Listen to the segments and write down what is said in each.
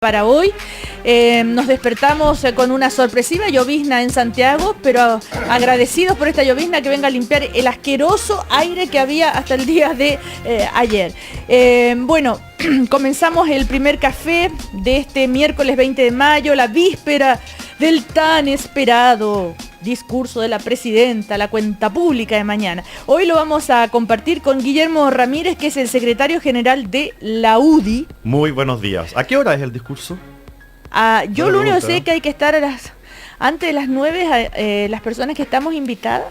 para hoy. Nos despertamos con una sorpresiva llovizna en Santiago, pero agradecidos por esta llovizna que venga a limpiar el asqueroso aire que había hasta el día de ayer. Bueno, comenzamos el primer café de este miércoles 20 de mayo, la víspera del tan esperado discurso de la presidenta, la cuenta pública de mañana. Hoy lo vamos a compartir con Guillermo Ramírez, que es el secretario general de la UDI. Muy buenos días. ¿A qué hora es el discurso? Yo lo único que sé es que hay que estar antes de las 9, las personas que estamos invitadas.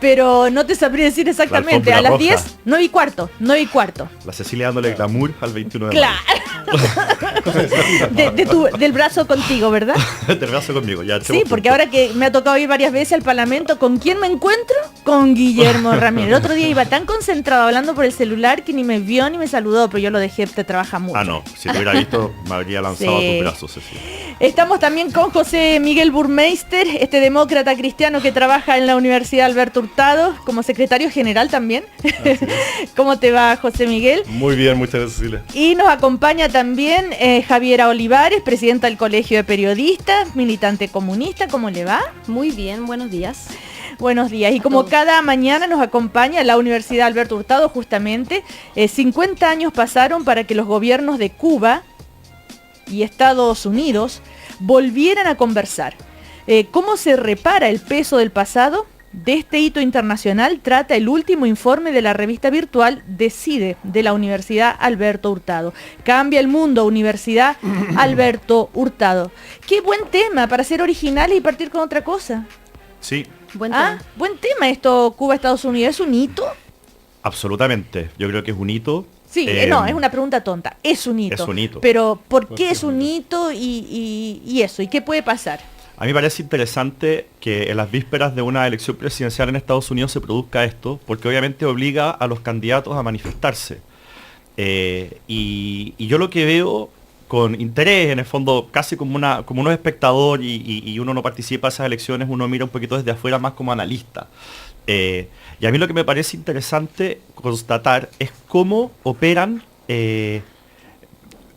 Pero no te sabría decir exactamente. A las 10, 9:15. La Cecilia dándole glamour al 21 de mayo. Del brazo contigo, ¿verdad? Del brazo conmigo, ya. Sí, porque ahora que me ha tocado ir varias veces al Parlamento, ¿con quién me encuentro? Con Guillermo Ramírez. El otro día iba tan concentrado hablando por el celular que ni me vio ni me saludó, pero yo lo dejé, te trabaja mucho. Ah, no, si te hubiera visto me habría lanzado a tus brazos, Cecilia. Estamos también con José Miguel Burmeister, este demócrata cristiano que trabaja en la Universidad Alberto Hurtado, como secretario general también. ¿Cómo te va, José Miguel? Muy bien, muchas gracias, Cecilia. Y nos acompaña también Javiera Olivares, presidenta del Colegio de Periodistas, militante comunista. ¿Cómo le va? Muy bien, buenos días. Buenos días. Y como cada mañana nos acompaña la Universidad Alberto Hurtado, justamente, 50 años pasaron para que los gobiernos de Cuba y Estados Unidos volvieran a conversar. ¿Cómo se repara el peso del pasado? De este hito internacional trata el último informe de la revista virtual Decide, de la Universidad Alberto Hurtado. Cambia el mundo, Universidad Alberto Hurtado. Qué buen tema para ser originales y partir con otra cosa. Sí. Buen tema esto, Cuba-Estados Unidos. ¿Es un hito? Absolutamente. Yo creo que es un hito. Sí, no, es una pregunta tonta. Es un hito. Es un hito. Pero ¿por qué es un hito y eso? ¿Y qué puede pasar? A mí me parece interesante que en las vísperas de una elección presidencial en Estados Unidos se produzca esto, porque obviamente obliga a los candidatos a manifestarse. Y yo lo que veo con interés, en el fondo, casi como uno es espectador y uno no participa de esas elecciones, uno mira un poquito desde afuera más como analista. Y a mí lo que me parece interesante constatar es cómo operan...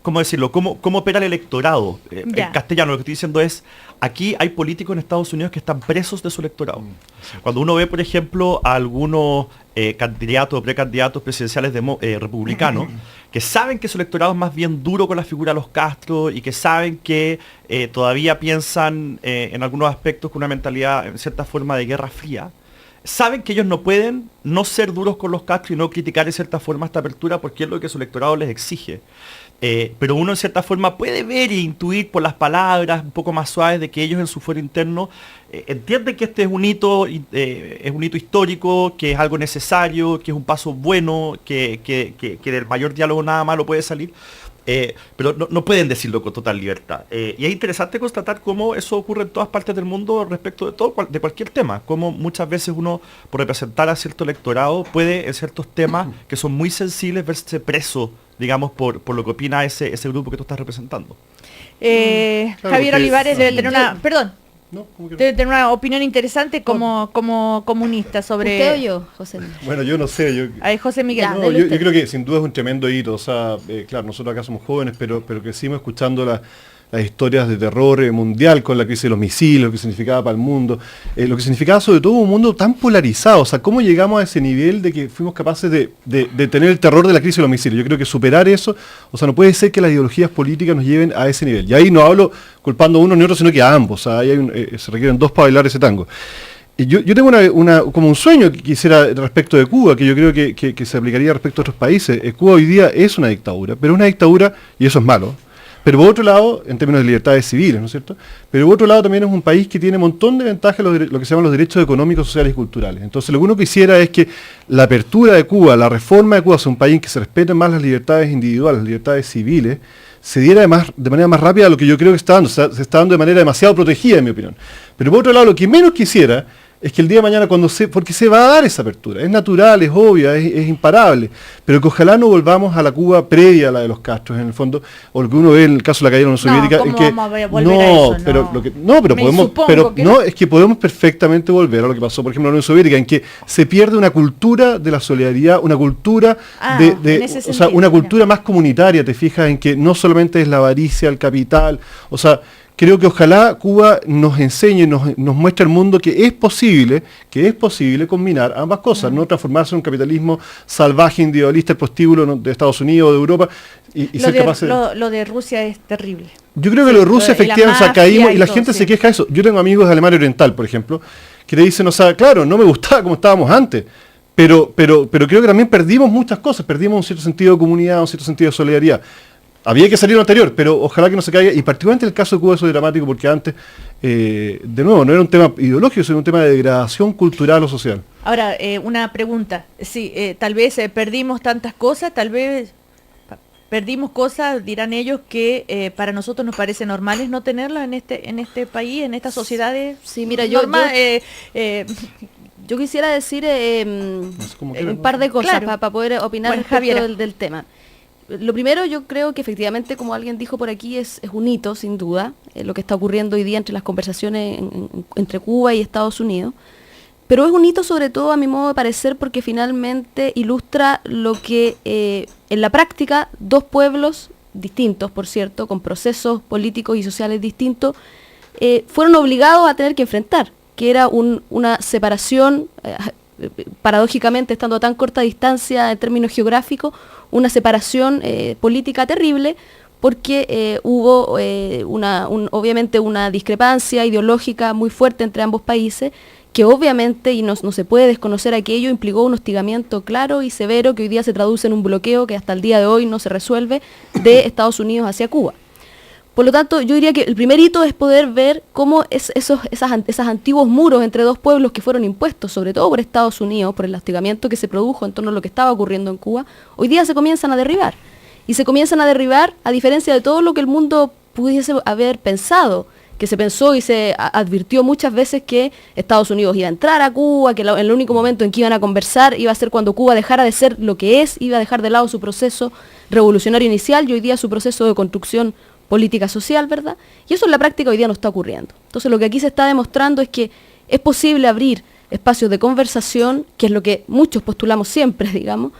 ¿Cómo decirlo? ¿Cómo opera el electorado? En castellano lo que estoy diciendo es, aquí hay políticos en Estados Unidos que están presos de su electorado. Cuando uno ve, por ejemplo, a algunos candidatos o precandidatos presidenciales republicanos, que saben que su electorado es más bien duro con la figura de los Castro y que saben que todavía piensan en algunos aspectos con una mentalidad, en cierta forma, de guerra fría, saben que ellos no pueden no ser duros con los Castro y no criticar de cierta forma esta apertura porque es lo que su electorado les exige. Pero uno en cierta forma puede ver e intuir por las palabras un poco más suaves de que ellos en su fuero interno entienden que este es un hito histórico, que es algo necesario, que es un paso bueno, que del mayor diálogo nada malo puede salir. Pero no pueden decirlo con total libertad. Y es interesante constatar cómo eso ocurre en todas partes del mundo respecto de cualquier tema. Cómo muchas veces uno, por representar a cierto electorado, puede en ciertos temas que son muy sensibles verse preso, digamos, por lo que opina ese grupo que tú estás representando. Javier Olivares debe tener una... Perdón. Debe tener una opinión interesante como comunista sobre... ¿Usted o yo, José? Bueno, yo no sé. José Miguel. No, yo creo que sin duda es un tremendo hito. O sea, claro, nosotros acá somos jóvenes, pero crecimos escuchando las historias de terror mundial con la crisis de los misiles, lo que significaba para el mundo, lo que significaba sobre todo un mundo tan polarizado. O sea, cómo llegamos a ese nivel de que fuimos capaces de tener el terror de la crisis de los misiles. Yo creo que superar eso, o sea, no puede ser que las ideologías políticas nos lleven a ese nivel. Y ahí no hablo culpando a uno ni otro, sino que a ambos. O sea, ahí se requieren dos para bailar ese tango. Y yo tengo como un sueño que quisiera respecto de Cuba, que yo creo que se aplicaría respecto a otros países. Cuba hoy día es una dictadura, pero una dictadura, y eso es malo. Pero por otro lado, en términos de libertades civiles, ¿no es cierto? Pero por otro lado también es un país que tiene un montón de ventajas, lo que se llaman los derechos económicos, sociales y culturales. Entonces lo que uno quisiera es que la apertura de Cuba, la reforma de Cuba, sea un país en que se respeten más las libertades individuales, las libertades civiles, se diera de manera más rápida a lo que yo creo que está dando. Se está dando de manera demasiado protegida, en mi opinión. Pero por otro lado, lo que menos quisiera es que el día de mañana porque se va a dar esa apertura, es natural, es obvia, es imparable, pero que ojalá no volvamos a la Cuba previa a la de los Castros, en el fondo, o lo que uno ve en el caso de la caída de la Unión Soviética, ¿cómo en que vamos a volver a eso? Es que podemos perfectamente volver a lo que pasó, por ejemplo, en la Unión Soviética, en que se pierde una cultura de la solidaridad, una cultura una cultura más comunitaria, te fijas, en que no solamente es la avaricia, el capital, o sea, creo que ojalá Cuba nos enseñe, nos muestre al mundo que es posible combinar ambas cosas, no transformarse en un capitalismo salvaje, individualista, el prostíbulo de Estados Unidos o de Europa, y ser capaz de... Lo de Rusia es terrible. Yo creo que lo de Rusia efectivamente, caímos y la gente se queja de eso. Yo tengo amigos de Alemania Oriental, por ejemplo, que te dicen, claro, no me gustaba como estábamos antes, pero creo que también perdimos muchas cosas, perdimos un cierto sentido de comunidad, un cierto sentido de solidaridad. Había que salir lo anterior, pero ojalá que no se caiga, y particularmente el caso de Cuba eso es dramático, porque antes, de nuevo, no era un tema ideológico, sino un tema de degradación cultural o social. Ahora, una pregunta, sí, tal vez perdimos tantas cosas, tal vez perdimos cosas, dirán ellos, que para nosotros nos parece normales no tenerlas en este país, en estas sociedades. Sí, mira, yo quisiera decir un par de cosas, claro, para poder opinar respecto del tema. Lo primero, yo creo que efectivamente, como alguien dijo por aquí, es un hito, sin duda, lo que está ocurriendo hoy día entre las conversaciones entre Cuba y Estados Unidos. Pero es un hito sobre todo, a mi modo de parecer, porque finalmente ilustra lo que en la práctica dos pueblos distintos, por cierto, con procesos políticos y sociales distintos, fueron obligados a tener que enfrentar, que era una separación, paradójicamente estando a tan corta distancia en términos geográficos, una separación política terrible, porque hubo obviamente una discrepancia ideológica muy fuerte entre ambos países, que obviamente, y no se puede desconocer aquello, implicó un hostigamiento claro y severo que hoy día se traduce en un bloqueo que hasta el día de hoy no se resuelve de Estados Unidos hacia Cuba. Por lo tanto, yo diría que el primer hito es poder ver cómo esos antiguos muros entre dos pueblos que fueron impuestos, sobre todo por Estados Unidos, por el hostigamiento que se produjo en torno a lo que estaba ocurriendo en Cuba, hoy día se comienzan a derribar. Y se comienzan a derribar a diferencia de todo lo que el mundo pudiese haber pensado, que se pensó y se advirtió muchas veces que Estados Unidos iba a entrar a Cuba, que el único momento en que iban a conversar iba a ser cuando Cuba dejara de ser lo que es, iba a dejar de lado su proceso revolucionario inicial y hoy día su proceso de construcción política social, ¿verdad? Y eso en la práctica hoy día no está ocurriendo. Entonces lo que aquí se está demostrando es que es posible abrir espacios de conversación, que es lo que muchos postulamos siempre, digamos,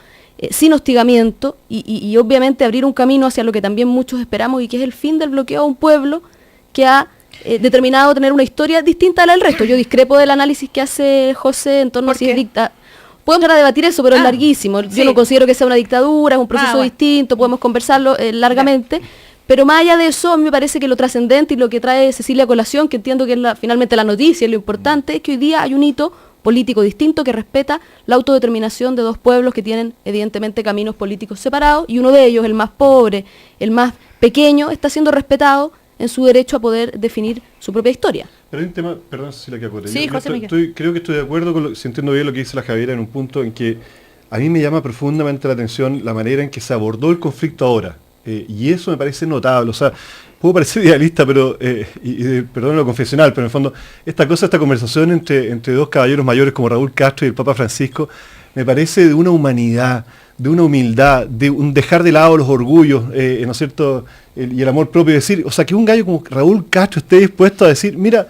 sin hostigamiento y obviamente abrir un camino hacia lo que también muchos esperamos y que es el fin del bloqueo a un pueblo que ha determinado tener una historia distinta a la del resto. Yo discrepo del análisis que hace José en torno a si es dicta. Podemos llegar a debatir eso, pero es larguísimo. Sí. Yo no considero que sea una dictadura, es un proceso distinto, podemos conversarlo largamente. Pero más allá de eso, a mí me parece que lo trascendente y lo que trae Cecilia a colación, que entiendo que es finalmente la noticia, lo importante, es que hoy día hay un hito político distinto que respeta la autodeterminación de dos pueblos que tienen evidentemente caminos políticos separados, y uno de ellos, el más pobre, el más pequeño, está siendo respetado en su derecho a poder definir su propia historia. Pero hay un tema, perdón Cecilia que acote. Sí, José Miguel. Creo que estoy de acuerdo si entiendo bien lo que dice la Javiera en un punto en que a mí me llama profundamente la atención la manera en que se abordó el conflicto ahora. Y eso me parece notable, o sea, puedo parecer idealista, pero, perdón lo confesional, pero en el fondo, esta conversación entre dos caballeros mayores como Raúl Castro y el Papa Francisco, me parece de una humanidad, de una humildad, de un dejar de lado los orgullos, ¿no es cierto?, y el amor propio, decir, o sea, que un gallo como Raúl Castro esté dispuesto a decir, mira,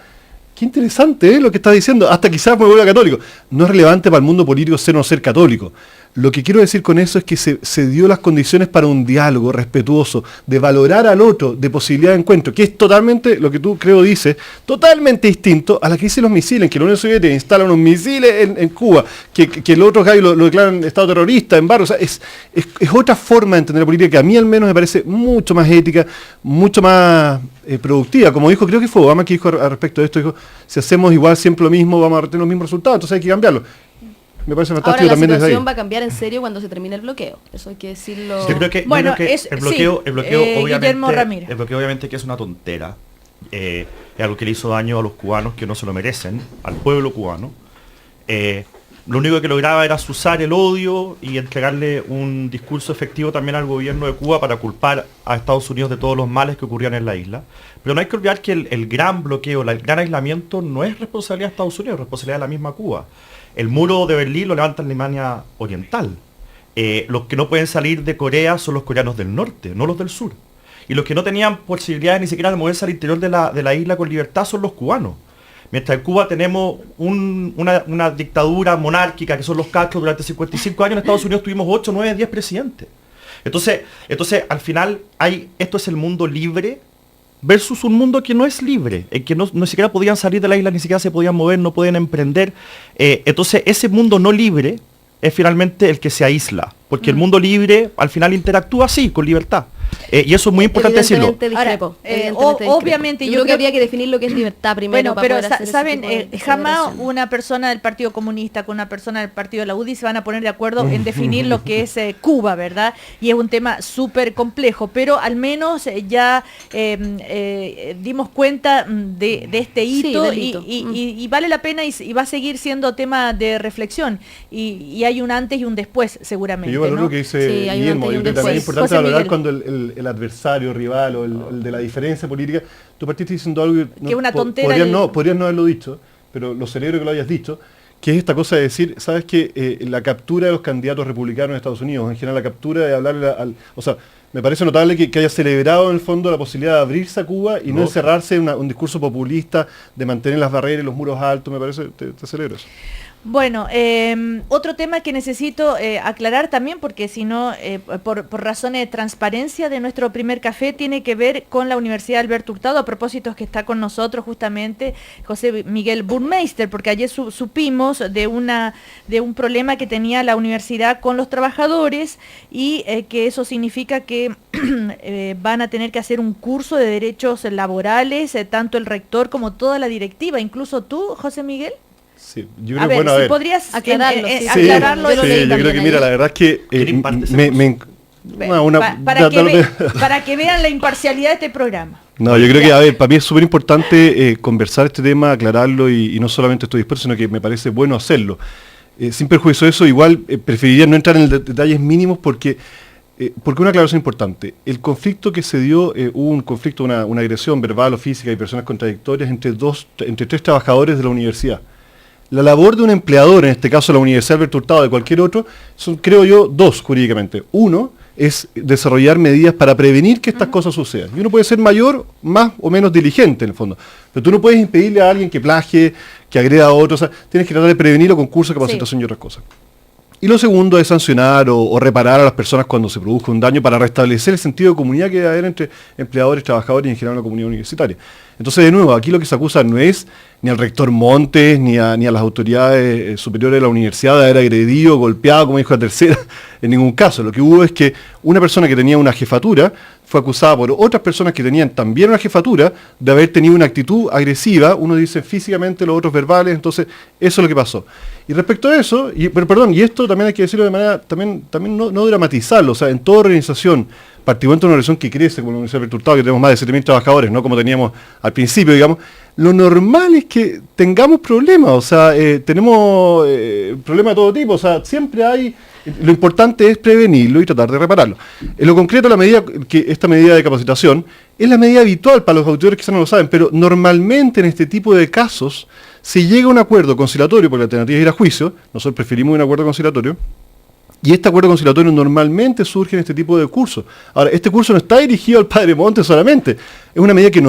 qué interesante lo que está diciendo, hasta quizás me vuelva católico. No es relevante para el mundo político ser o no ser católico. Lo que quiero decir con eso es que se dio las condiciones para un diálogo respetuoso, de valorar al otro, de posibilidad de encuentro, que es totalmente, lo que tú creo dices, totalmente distinto a la que dicen los misiles, que la Unión Soviética instala unos misiles en Cuba, que los otros gallos lo declaran Estado terrorista, en barrio. O sea, es otra forma de entender la política que a mí al menos me parece mucho más ética, mucho más productiva. Como dijo, creo que fue Obama que dijo al respecto de esto, dijo, si hacemos igual siempre lo mismo, vamos a tener los mismos resultados, entonces hay que cambiarlo. Me parece fantástico. Ahora, también desde ahí. la situación va a cambiar en serio cuando se termine el bloqueo. Eso hay que decirlo. Yo creo que, el bloqueo obviamente que es una tontera. Es algo que le hizo daño a los cubanos que no se lo merecen, al pueblo cubano. lo único que lograba era azuzar el odio y entregarle un discurso efectivo también al gobierno de Cuba para culpar a Estados Unidos de todos los males que ocurrían en la isla. Pero no hay que olvidar que el gran bloqueo, el gran aislamiento no es responsabilidad de Estados Unidos, es responsabilidad de la misma Cuba. El muro de Berlín lo levanta Alemania Oriental. Los que no pueden salir de Corea son los coreanos del norte, no los del sur. Y los que no tenían posibilidades ni siquiera de moverse al interior de la isla con libertad son los cubanos. Mientras en Cuba tenemos una dictadura monárquica que son los Castro durante 55 años, en Estados Unidos tuvimos 8, 9, 10 presidentes. Entonces al final esto es el mundo libre versus un mundo que no es libre, en que no siquiera podían salir de la isla, ni siquiera se podían mover, no podían emprender. Entonces ese mundo no libre es finalmente el que se aísla, porque el mundo libre al final interactúa así, con libertad. Y eso es muy importante decirlo. Obviamente, yo creo que habría que definir lo que es libertad primero. Bueno, pero saben, jamás una persona del Partido Comunista con una persona del Partido de la UDI se van a poner de acuerdo en definir lo que es Cuba, ¿verdad? Y es un tema súper complejo, pero al menos ya dimos cuenta de este hito, y vale la pena y va a seguir siendo tema de reflexión. Y hay un antes y un después, seguramente. Yo valoro lo que dice Guillermo, yo creo que también es importante valorar cuando el adversario, rival o el de la diferencia política, tú partiste diciendo algo que una tontera. Podrías no haberlo dicho, pero lo celebro que lo hayas dicho, que es esta cosa de decir, ¿sabes qué? La captura de los candidatos republicanos en Estados Unidos, en general la captura de hablarle o sea, me parece notable que haya celebrado en el fondo la posibilidad de abrirse a Cuba y no encerrarse en un discurso populista de mantener las barreras y los muros altos, me parece, te celebro eso. Bueno, otro tema que necesito aclarar también, porque si no, por razones de transparencia de nuestro primer café, tiene que ver con la Universidad Alberto Hurtado, a propósito que está con nosotros justamente José Miguel Burmeister, porque ayer supimos de un problema que tenía la universidad con los trabajadores y que eso significa que van a tener que hacer un curso de derechos laborales, tanto el rector como toda la directiva, incluso tú, José Miguel. Sí, yo creo, a ver, si podrías aclararlo. Aclararlo. Sí, yo creo que mira, la verdad es que para que vean la imparcialidad de este programa. No, yo creo que, a ver, para mí es súper importante conversar este tema, aclararlo y no solamente estoy dispuesto, sino que me parece bueno hacerlo. Sin perjuicio de eso, igual preferiría no entrar en detalles mínimos porque una aclaración importante. El conflicto que se dio, hubo un conflicto, una agresión verbal o física y personas contradictorias entre 3 trabajadores de la universidad. La labor de un empleador, en este caso la Universidad Alberto Hurtado, de cualquier otro, son, creo yo, 2 jurídicamente. Uno es desarrollar medidas para prevenir que estas cosas sucedan. Y uno puede ser mayor, más o menos diligente en el fondo. Pero tú no puedes impedirle a alguien que plagie, que agreda a otros. O sea, tienes que tratar de prevenirlo con cursos, capacitación y otras cosas. Y lo segundo es sancionar o reparar a las personas cuando se produzca un daño para restablecer el sentido de comunidad que debe haber entre empleadores, trabajadores y en general la comunidad universitaria. Entonces, de nuevo, aquí lo que se acusa no es ni al rector Montes, ni a las autoridades superiores de la universidad de haber agredido, golpeado, como dijo la tercera, en ningún caso. Lo que hubo es que una persona que tenía una jefatura fue acusada por otras personas que tenían también una jefatura de haber tenido una actitud agresiva, uno dice físicamente, los otros verbales, entonces eso es lo que pasó. Y respecto a eso, y esto también hay que decirlo de manera, también no dramatizarlo, o sea, en toda organización, particularmente una organización que crece como la Universidad Alberto Hurtado, que tenemos más de 7.000 trabajadores, no como teníamos al principio, digamos, lo normal es que tengamos problemas, o sea, tenemos problemas de todo tipo, o sea, siempre hay. Lo importante es prevenirlo y tratar de repararlo. En lo concreto, esta medida de capacitación es la medida habitual para los auditores que quizás no lo saben, pero normalmente en este tipo de casos se llega a un acuerdo conciliatorio, porque la alternativa es ir a juicio, nosotros preferimos un acuerdo conciliatorio, y este acuerdo conciliatorio normalmente surge en este tipo de cursos. Ahora, este curso no está dirigido al Padre Montes solamente, es una medida que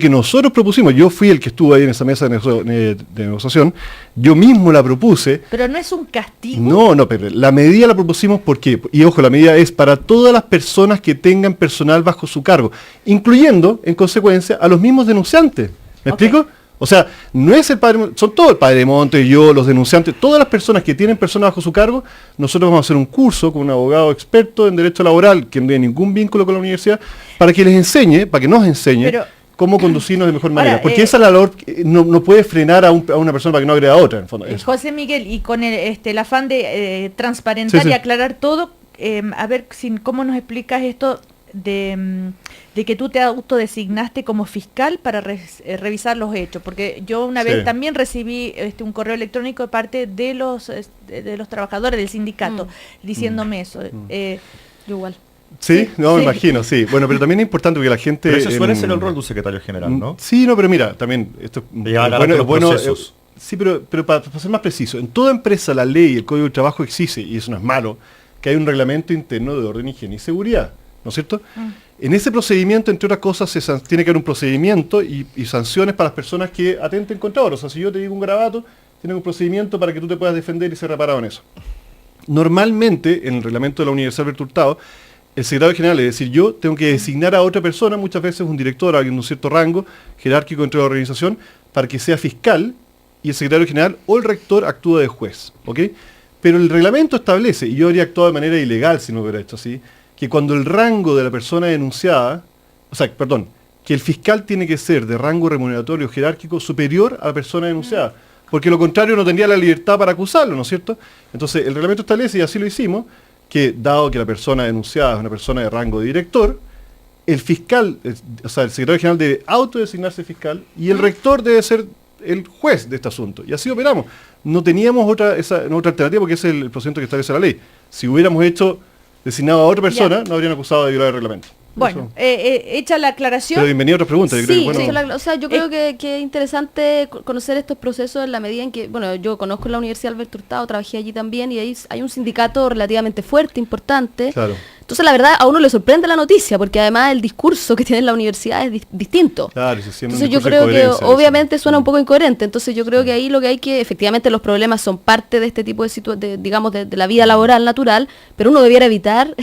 nosotros propusimos. Yo fui el que estuvo ahí en esa mesa de negociación, yo mismo la propuse. Pero no es un castigo. No, pero la medida la propusimos porque, y ojo, la medida es para todas las personas que tengan personal bajo su cargo, incluyendo, en consecuencia, a los mismos denunciantes. ¿Me explico? O sea, no es son todos el Padre Montes, yo, los denunciantes, todas las personas que tienen personas bajo su cargo, nosotros vamos a hacer un curso con un abogado experto en derecho laboral que no tiene ningún vínculo con la universidad, para que nos enseñe cómo conducirnos de mejor manera. Porque esa labor no puede frenar a una persona para que no agreda a otra, en el fondo. José Miguel, y con el afán de transparentar y aclarar todo, a ver, ¿cómo nos explicas esto? de que tú te autodesignaste como fiscal para revisar los hechos, porque yo una vez también recibí un correo electrónico de parte de los trabajadores del sindicato diciéndome eso. Yo igual. Sí, no, me imagino, sí. Bueno, pero también es importante porque la gente... Pero eso suele ser el rol de un secretario general, ¿no? Sí, no, pero mira, también esto es bueno. Sí, pero para ser más preciso, en toda empresa la ley y el Código de Trabajo exige, y eso no es malo, que hay un reglamento interno de orden, higiene y seguridad, ¿no es cierto? En ese procedimiento, entre otras cosas, tiene que haber un procedimiento y sanciones para las personas que atenten contra otros. O sea, si yo te digo un garabato, tiene un procedimiento para que tú te puedas defender y ser reparado en eso. Normalmente, en el reglamento de la Universidad Alberto Hurtado, el secretario general, es decir, yo tengo que designar a otra persona, muchas veces un director, alguien de un cierto rango jerárquico dentro de la organización, para que sea fiscal, y el secretario general o el rector actúa de juez, ¿ok? Pero el reglamento establece, y yo habría actuado de manera ilegal si no hubiera hecho así, que cuando el rango de la persona denunciada, que el fiscal tiene que ser de rango remuneratorio jerárquico superior a la persona denunciada, porque lo contrario no tendría la libertad para acusarlo, ¿no es cierto? Entonces el reglamento establece, y así lo hicimos, que dado que la persona denunciada es una persona de rango de director, el fiscal, o sea, el secretario general debe autodesignarse fiscal y el rector debe ser el juez de este asunto. Y así operamos. No teníamos otra alternativa porque ese es el procedimiento que establece la ley. Si hubiéramos designado a otra persona, no habrían acusado de violar el reglamento. Bueno, hecha la aclaración. Pero bienvenido a otras preguntas. Yo creo que es interesante conocer estos procesos en la medida en que, bueno, yo conozco la Universidad Alberto Hurtado, trabajé allí también y ahí hay un sindicato relativamente fuerte, importante. Claro. Entonces, la verdad, a uno le sorprende la noticia, porque además el discurso que tiene la universidad es distinto. Claro, entonces yo creo que obviamente suena un poco incoherente. Entonces yo creo que ahí lo que hay que, efectivamente los problemas son parte de este tipo de la vida laboral natural, pero uno debiera evitar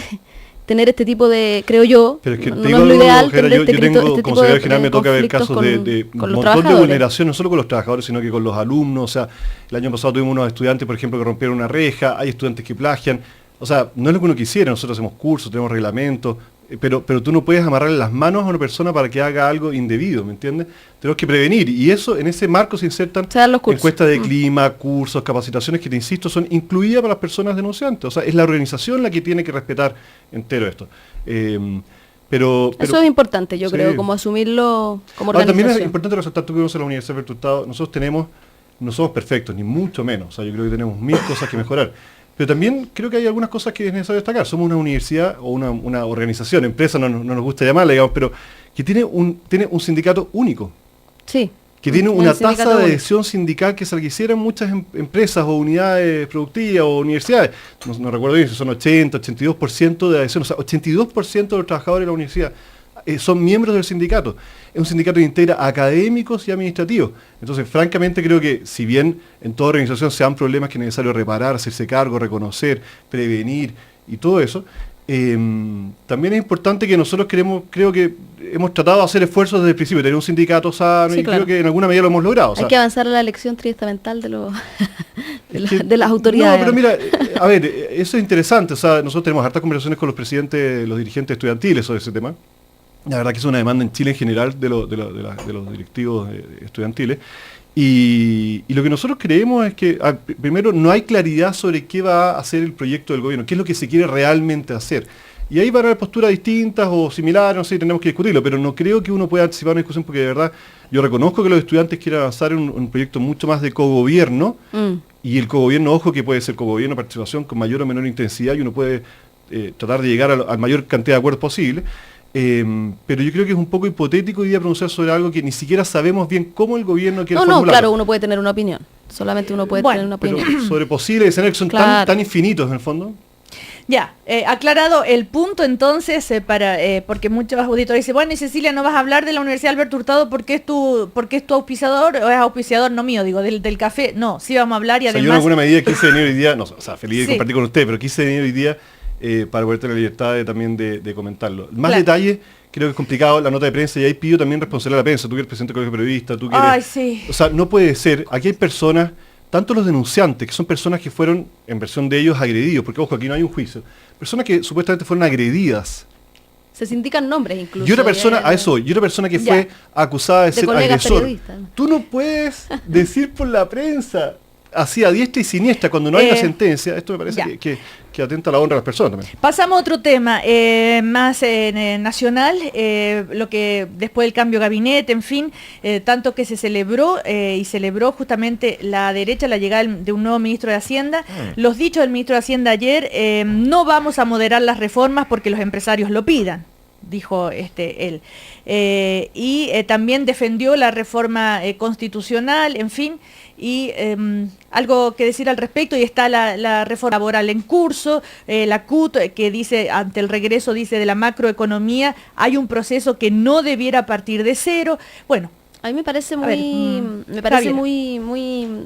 tener este tipo de, creo yo, pero es que no es lo ideal tener yo tengo, como secretario general me toca ver casos de un montón de vulneración, no solo con los trabajadores, sino que con los alumnos. O sea, el año pasado tuvimos unos estudiantes, por ejemplo, que rompieron una reja, hay estudiantes que plagian. O sea, no es lo que uno quisiera, nosotros hacemos cursos, tenemos reglamentos, pero tú no puedes amarrarle las manos a una persona para que haga algo indebido, ¿me entiendes? Tenemos que prevenir, y eso, en ese marco se insertan encuestas de clima, cursos, capacitaciones que, te insisto, son incluidas para las personas denunciantes. O sea, es la organización la que tiene que respetar entero esto. Pero eso es importante, yo creo, como asumirlo como organización. También es importante resaltar, tú que conoces la Universidad Alberto Hurtado, nosotros no somos perfectos, ni mucho menos. O sea, yo creo que tenemos 1000 cosas que mejorar. Pero también creo que hay algunas cosas que es necesario destacar. Somos una universidad o una organización, empresa no nos gusta llamarla, digamos, pero que tiene un sindicato único. Sí. Que tiene una tasa de adhesión sindical que es la que hicieran muchas empresas o unidades productivas o universidades. No recuerdo bien si son 82% de adhesión. O sea, 82% de los trabajadores de la universidad son miembros del sindicato. Es un sindicato que integra académicos y administrativos. Entonces, francamente, creo que si bien en toda organización se dan problemas que es necesario reparar, hacerse cargo, reconocer, prevenir y todo eso, también es importante que nosotros creo que hemos tratado de hacer esfuerzos desde el principio, tener un sindicato sano, y creo que en alguna medida lo hemos logrado. Hay que avanzar a la elección triestamental de las autoridades. No, pero mira, a ver, eso es interesante. O sea, nosotros tenemos hartas conversaciones con los presidentes, los dirigentes estudiantiles sobre ese tema. La verdad que es una demanda en Chile en general de los directivos estudiantiles. Y lo que nosotros creemos es que, primero, no hay claridad sobre qué va a hacer el proyecto del gobierno, qué es lo que se quiere realmente hacer. Y ahí van a haber posturas distintas o similares, no sé, tenemos que discutirlo, pero no creo que uno pueda anticipar una discusión porque de verdad yo reconozco que los estudiantes quieren avanzar en un proyecto mucho más de cogobierno, y el cogobierno, ojo, que puede ser cogobierno, participación con mayor o menor intensidad, y uno puede tratar de llegar a mayor cantidad de acuerdos posible. Pero yo creo que es un poco hipotético hoy día pronunciar sobre algo que ni siquiera sabemos bien cómo el gobierno quiere formularlo. No, claro, uno puede tener una opinión. Solamente uno puede tener una opinión. Pero sobre posibles escenarios que son tan infinitos en el fondo. Ya, aclarado el punto entonces, porque muchos auditores dicen, bueno, y Cecilia, ¿no vas a hablar de la Universidad Alberto Hurtado porque es tu auspiciador, o es auspiciador no mío, digo, del café? No, sí vamos a hablar, y además... Yo en alguna medida quise venir hoy día, feliz de compartir con usted, pero quise venir hoy día para poder tener la libertad también de comentarlo. Más detalles, creo que es complicado, la nota de prensa, y ahí pido también responsabilidad a la prensa. Tú que eres presidente del Colegio de Periodistas, tú que eres... Ay, sí. O sea, no puede ser, aquí hay personas, tanto los denunciantes, que son personas que fueron, en versión de ellos, agredidos, porque ojo, aquí no hay un juicio, personas que supuestamente fueron agredidas. Se indican nombres incluso. Y otra persona, y otra persona que fue acusada de ser agresor. Periodistas. Tú no puedes decir por la prensa, así a diestra y siniestra cuando no hay una sentencia, esto me parece que atenta a la honra de las personas también. Pasamos a otro tema, más nacional, lo que después del cambio de gabinete, en fin, tanto que se celebró y celebró justamente la derecha la llegada de un nuevo ministro de Hacienda. Los dichos del ministro de Hacienda ayer, no vamos a moderar las reformas porque los empresarios lo pidan, dijo él. Y también defendió la reforma constitucional, en fin, y algo que decir al respecto, y está la reforma laboral en curso, la CUT, que dice, ante el regreso, dice, de la macroeconomía, hay un proceso que no debiera partir de cero. Bueno, a mí me parece muy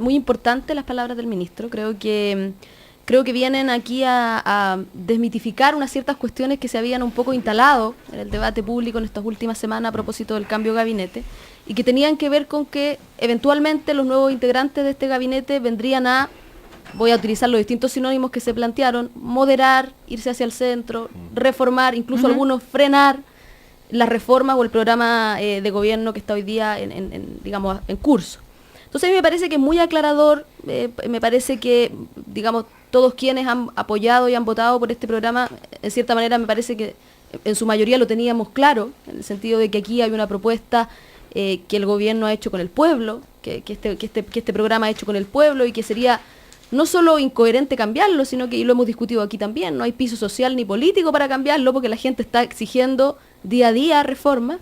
importante las palabras del ministro. Creo que vienen aquí a desmitificar unas ciertas cuestiones que se habían un poco instalado en el debate público en estas últimas semanas a propósito del cambio de gabinete, y que tenían que ver con que eventualmente los nuevos integrantes de este gabinete vendrían a, voy a utilizar los distintos sinónimos que se plantearon, moderar, irse hacia el centro, reformar, incluso algunos frenar las reformas o el programa de gobierno que está hoy día digamos, en curso. Entonces a mí me parece que es muy aclarador, me parece que, digamos, todos quienes han apoyado y han votado por este programa, en cierta manera me parece que en su mayoría lo teníamos claro, en el sentido de que aquí hay una propuesta que el gobierno ha hecho con el pueblo, que este programa ha hecho con el pueblo, y que sería no solo incoherente cambiarlo, sino que, y lo hemos discutido aquí también, no hay piso social ni político para cambiarlo, porque la gente está exigiendo día a día reformas.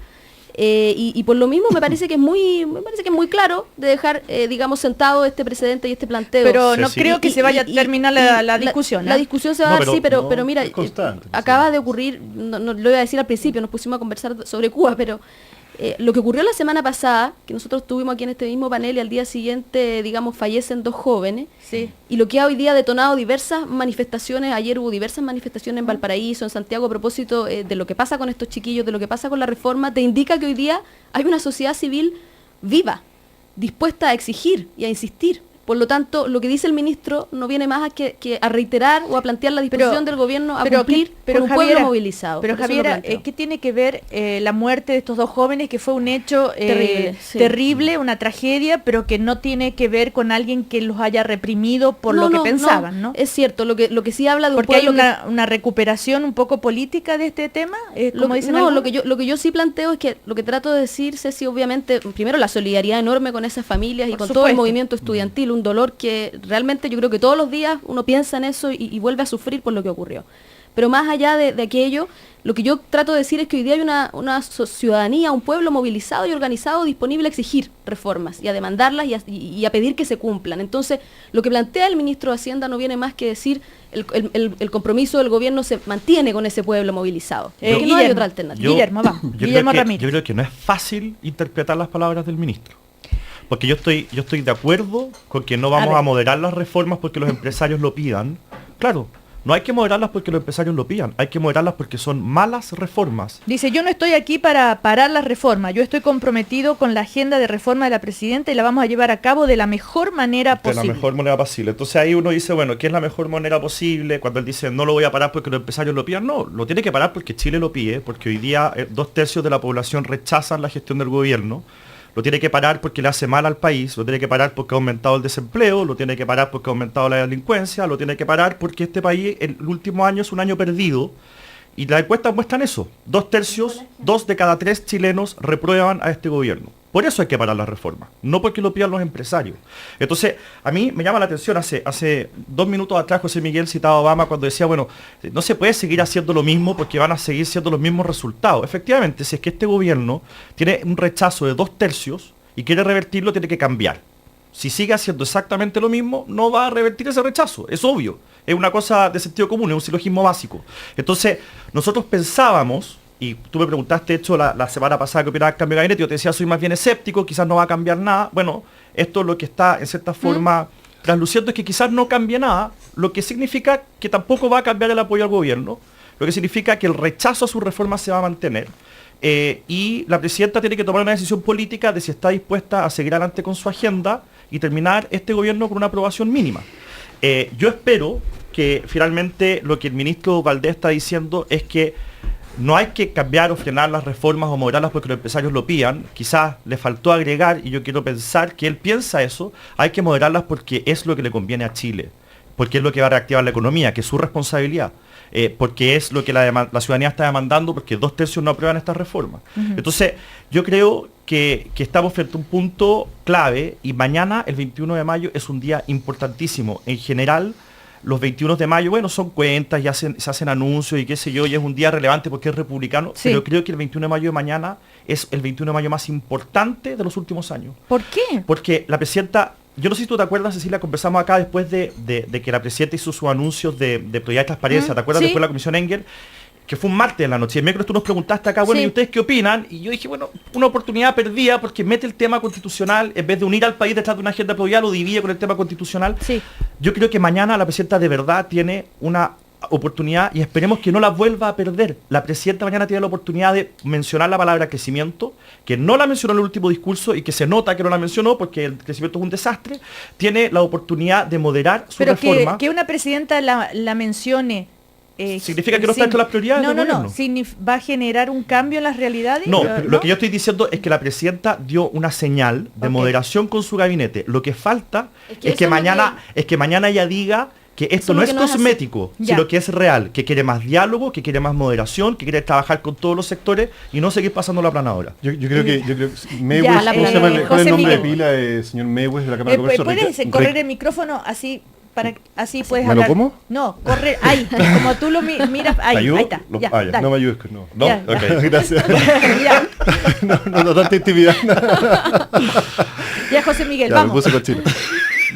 Y por lo mismo me parece que es muy claro de dejar, digamos, sentado este precedente y este planteo. Pero no creo que se vaya a terminar la discusión. La discusión se va a dar, sí, pero mira, acaba de ocurrir, no lo iba a decir al principio, nos pusimos a conversar sobre Cuba, pero lo que ocurrió la semana pasada, que nosotros estuvimos aquí en este mismo panel y al día siguiente, digamos, fallecen 2 jóvenes, sí, y lo que ha hoy día detonado diversas manifestaciones, ayer hubo diversas manifestaciones en Valparaíso, en Santiago, a propósito de lo que pasa con estos chiquillos, de lo que pasa con la reforma, te indica que hoy día hay una sociedad civil viva, dispuesta a exigir y a insistir. Por lo tanto, lo que dice el ministro no viene más que a reiterar o a plantear la disposición del gobierno a cumplir con un pueblo movilizado. Pero Javiera, ¿qué tiene que ver la muerte de estos 2 jóvenes, que fue un hecho terrible, una tragedia, pero que no tiene que ver con alguien que los haya reprimido por lo que pensaban, ¿no? Es cierto, lo que sí habla de un pueblo... Porque hay una recuperación un poco política de este tema, lo que yo sí planteo es que lo que trato de decir, Ceci, obviamente, primero la solidaridad enorme con esas familias y con todo el movimiento estudiantil, un dolor que realmente yo creo que todos los días uno piensa en eso y vuelve a sufrir por lo que ocurrió. Pero más allá de aquello, lo que yo trato de decir es que hoy día hay una ciudadanía, un pueblo movilizado y organizado disponible a exigir reformas y a demandarlas y a pedir que se cumplan. Entonces, lo que plantea el ministro de Hacienda no viene más que decir el compromiso del gobierno se mantiene con ese pueblo movilizado. No hay otra alternativa. Guillermo Ramírez. Yo creo que no es fácil interpretar las palabras del ministro. Porque yo estoy de acuerdo con que no vamos a moderar las reformas porque los empresarios lo pidan. Claro, no hay que moderarlas porque los empresarios lo pidan, hay que moderarlas porque son malas reformas. Dice, yo no estoy aquí para parar las reformas, yo estoy comprometido con la agenda de reforma de la presidenta y la vamos a llevar a cabo de la mejor manera posible. De la mejor manera posible. Entonces ahí uno dice, bueno, ¿qué es la mejor manera posible? Cuando él dice, no lo voy a parar porque los empresarios lo pidan, no, lo tiene que parar porque Chile lo pide, porque hoy día 2/3 de la población rechazan la gestión del gobierno. Lo tiene que parar porque le hace mal al país, lo tiene que parar porque ha aumentado el desempleo, lo tiene que parar porque ha aumentado la delincuencia, lo tiene que parar porque este país, el último año es un año perdido. Y las encuestas muestran eso. 2/3, 2 de cada 3 chilenos reprueban a este gobierno. Por eso hay que parar la reforma, no porque lo pidan los empresarios. Entonces, a mí me llama la atención, hace 2 minutos atrás José Miguel citaba a Obama cuando decía, bueno, no se puede seguir haciendo lo mismo porque van a seguir siendo los mismos resultados. Efectivamente, si es que este gobierno tiene un rechazo de 2/3 y quiere revertirlo, tiene que cambiar. Si sigue haciendo exactamente lo mismo, no va a revertir ese rechazo, es obvio. Es una cosa de sentido común, es un silogismo básico. Entonces, nosotros pensábamos, y tú me preguntaste, hecho, la semana pasada que opinaba el cambio de gabinete, yo te decía, soy más bien escéptico, quizás no va a cambiar nada. Bueno, esto lo que está, en cierta forma, trasluciendo es que quizás no cambie nada, lo que significa que tampoco va a cambiar el apoyo al gobierno, lo que significa que el rechazo a su reforma se va a mantener. Y la presidenta tiene que tomar una decisión política de si está dispuesta a seguir adelante con su agenda y terminar este gobierno con una aprobación mínima. Yo espero que finalmente lo que el ministro Valdés está diciendo es que no hay que cambiar o frenar las reformas o moderarlas porque los empresarios lo pidan. Quizás le faltó agregar, y yo quiero pensar que él piensa eso, hay que moderarlas porque es lo que le conviene a Chile, porque es lo que va a reactivar la economía, que es su responsabilidad, porque es lo que la ciudadanía está demandando, porque 2/3 no aprueban estas reformas. Entonces, yo creo que estamos frente a un punto clave, y mañana, el 21 de mayo, es un día importantísimo. En general, los 21 de mayo, bueno, son cuentas, se hacen anuncios y qué sé yo, y es un día relevante porque es republicano, pero creo que el 21 de mayo de mañana es el 21 de mayo más importante de los últimos años. ¿Por qué? Porque la presidenta, yo no sé si tú te acuerdas, Cecilia, conversamos acá después de que la presidenta hizo sus anuncios de prioridad de transparencia, ¿te acuerdas? Después de la Comisión Engel, que fue un martes en la noche. El miércoles tú nos preguntaste acá, bueno, ¿y ustedes qué opinan? Y yo dije, bueno, una oportunidad perdida porque mete el tema constitucional, en vez de unir al país detrás de una agenda prioridad, lo divide con el tema constitucional. Yo creo que mañana la presidenta de verdad tiene una oportunidad y esperemos que no la vuelva a perder. La presidenta mañana tiene la oportunidad de mencionar la palabra crecimiento, que no la mencionó en el último discurso y que se nota que no la mencionó porque el crecimiento es un desastre. Tiene la oportunidad de moderar su reforma. Pero que una presidenta la mencione... ¿significa que no está dentro de las prioridades del gobierno? No. ¿Va a generar un cambio en las realidades? No, lo que yo estoy diciendo es que la presidenta dio una señal de moderación con su gabinete. Lo que falta es que mañana ella diga que esto no es cosmético, sino que es real, que quiere más diálogo, que quiere más moderación, que quiere trabajar con todos los sectores y no seguir pasando la planadora. Yo creo que Mewes, ¿cuál es el nombre de pila, señor Mewes de la Cámara de Comercio? ¿Puedes correr el micrófono así? Así puedes hablar. ¿Cómo? No, corre ahí, como tú lo miras, ahí está. No me ayudes, no. Okay. Gracias. no tanta intimidad. Ya, José Miguel, vamos. Me puse cochino.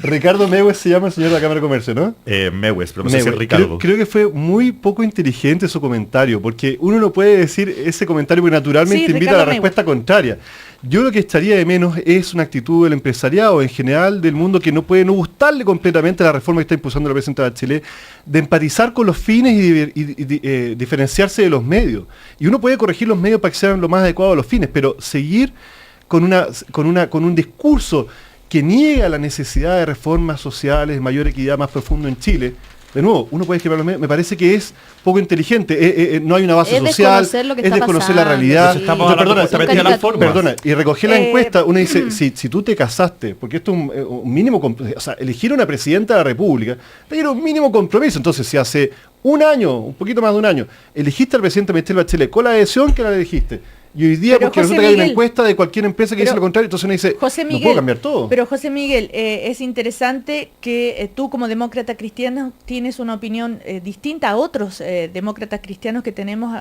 Ricardo Mewes se llama el señor de la Cámara de Comercio, ¿no? Mewes, pero no sé si es Ricardo. Creo que fue muy poco inteligente su comentario, porque uno no puede decir ese comentario porque naturalmente invita a la respuesta contraria. Yo lo que estaría de menos es una actitud del empresariado en general del mundo que no puede no gustarle completamente la reforma que está impulsando la presidenta de Chile, de empatizar con los fines y diferenciarse de los medios. Y uno puede corregir los medios para que sean lo más adecuados a los fines, pero seguir con un discurso que niega la necesidad de reformas sociales, de mayor equidad más profundo en Chile. De nuevo, uno puede escribirlo, me parece que es poco inteligente, no hay una base social, es desconocer la realidad. Perdona, y recoger la encuesta, uno dice, si tú te casaste, porque esto es un mínimo, o sea, elegir una presidenta de la República, pero un mínimo compromiso. Entonces, si hace un año, un poquito más de un año, elegiste al presidente Michelle Bachelet con la adhesión que la elegiste, y hoy día, porque resulta que hay una encuesta de cualquier empresa que dice lo contrario, entonces uno dice, no puedo cambiar todo. Pero José Miguel, es interesante que tú como demócrata cristiano tienes una opinión distinta a otros demócratas cristianos que tenemos,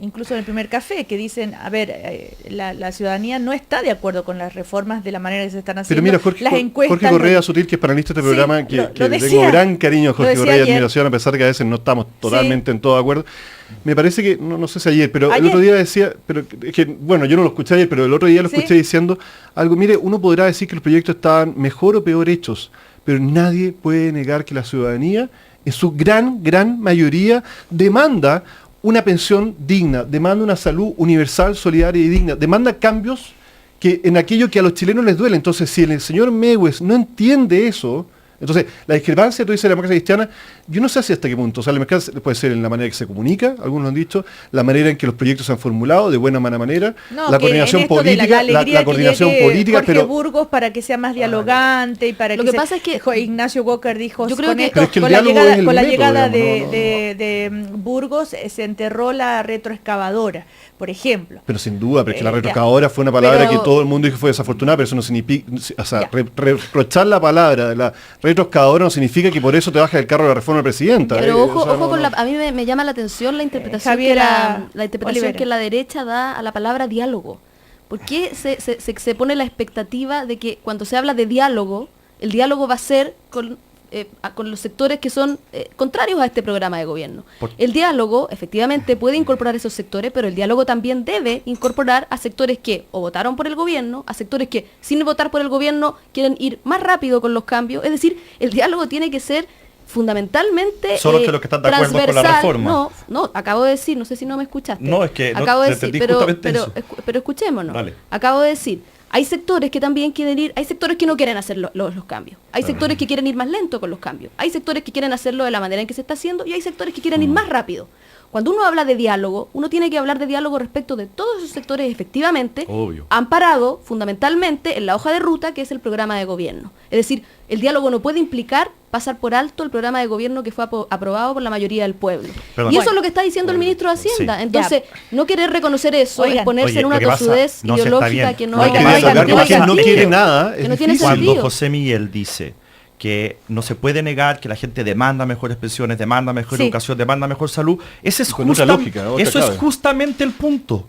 incluso en el primer café, que dicen, a ver, la ciudadanía no está de acuerdo con las reformas de la manera que se están haciendo. Pero mira, Jorge Correa Sutil, que es panelista de este programa, que tengo gran cariño a Jorge Correa y admiración, a pesar de que a veces no estamos totalmente en todo de acuerdo. Me parece que, no sé si ayer, pero el otro día decía, pero es que, bueno, yo no lo escuché ayer, pero el otro día lo escuché diciendo algo, mire, uno podrá decir que los proyectos estaban mejor o peor hechos, pero nadie puede negar que la ciudadanía, en su gran mayoría, demanda una pensión digna, demanda una salud universal, solidaria y digna, demanda cambios que en aquello que a los chilenos les duele. Entonces, si el señor Mewes no entiende eso, entonces, la discrepancia, tú dices, de la democracia cristiana, yo no sé hasta qué punto. O sea, la democracia puede ser en la manera que se comunica, algunos lo han dicho, la manera en que los proyectos se han formulado, de buena mala manera, la coordinación política, la coordinación política, Jorge Burgos para que sea más dialogante y para lo que pasa es que Ignacio Walker dijo, yo creo con la llegada de Burgos se enterró la retroexcavadora, por ejemplo. Pero sin duda, porque la retroexcavadora fue una palabra que todo el mundo dijo que fue desafortunada, pero eso no significa, o sea, reprochar la palabra de la retroexcavadora no significa que por eso te bajas el carro de la reforma presidenta. Pero ojo con a mí me llama la atención la interpretación que la derecha da a la palabra diálogo. ¿Por qué se pone la expectativa de que cuando se habla de diálogo, el diálogo va a ser con los sectores que son contrarios a este programa de gobierno? El diálogo efectivamente puede incorporar esos sectores, pero el diálogo también debe incorporar a sectores que o votaron por el gobierno, a sectores que sin votar por el gobierno quieren ir más rápido con los cambios. Es decir, el diálogo tiene que ser fundamentalmente solo que los que están de acuerdo con la reforma. No, acabo de decir, no sé si no me escuchaste. No, es que acabo de decir, pero escuchémonos. Vale. Acabo de decir, hay sectores que también quieren ir, hay sectores que no quieren hacer los cambios. Hay sectores que quieren ir más lento con los cambios. Hay sectores que quieren hacerlo de la manera en que se está haciendo y hay sectores que quieren ir más rápido. cuando uno habla de diálogo, uno tiene que hablar de diálogo respecto de todos esos sectores efectivamente amparado fundamentalmente en la hoja de ruta que es el programa de gobierno. Es decir, el diálogo no puede implicar pasar por alto el programa de gobierno que fue aprobado por la mayoría del pueblo. Y eso es lo que está diciendo el ministro de Hacienda. Entonces, no querer reconocer eso es ponerse en una tosudez ideológica que no quiere nada. Que no tiene sentido. Cuando José Miguel dice que no se puede negar que la gente demanda mejores pensiones, demanda mejor educación, demanda mejor salud, eso es justamente el punto.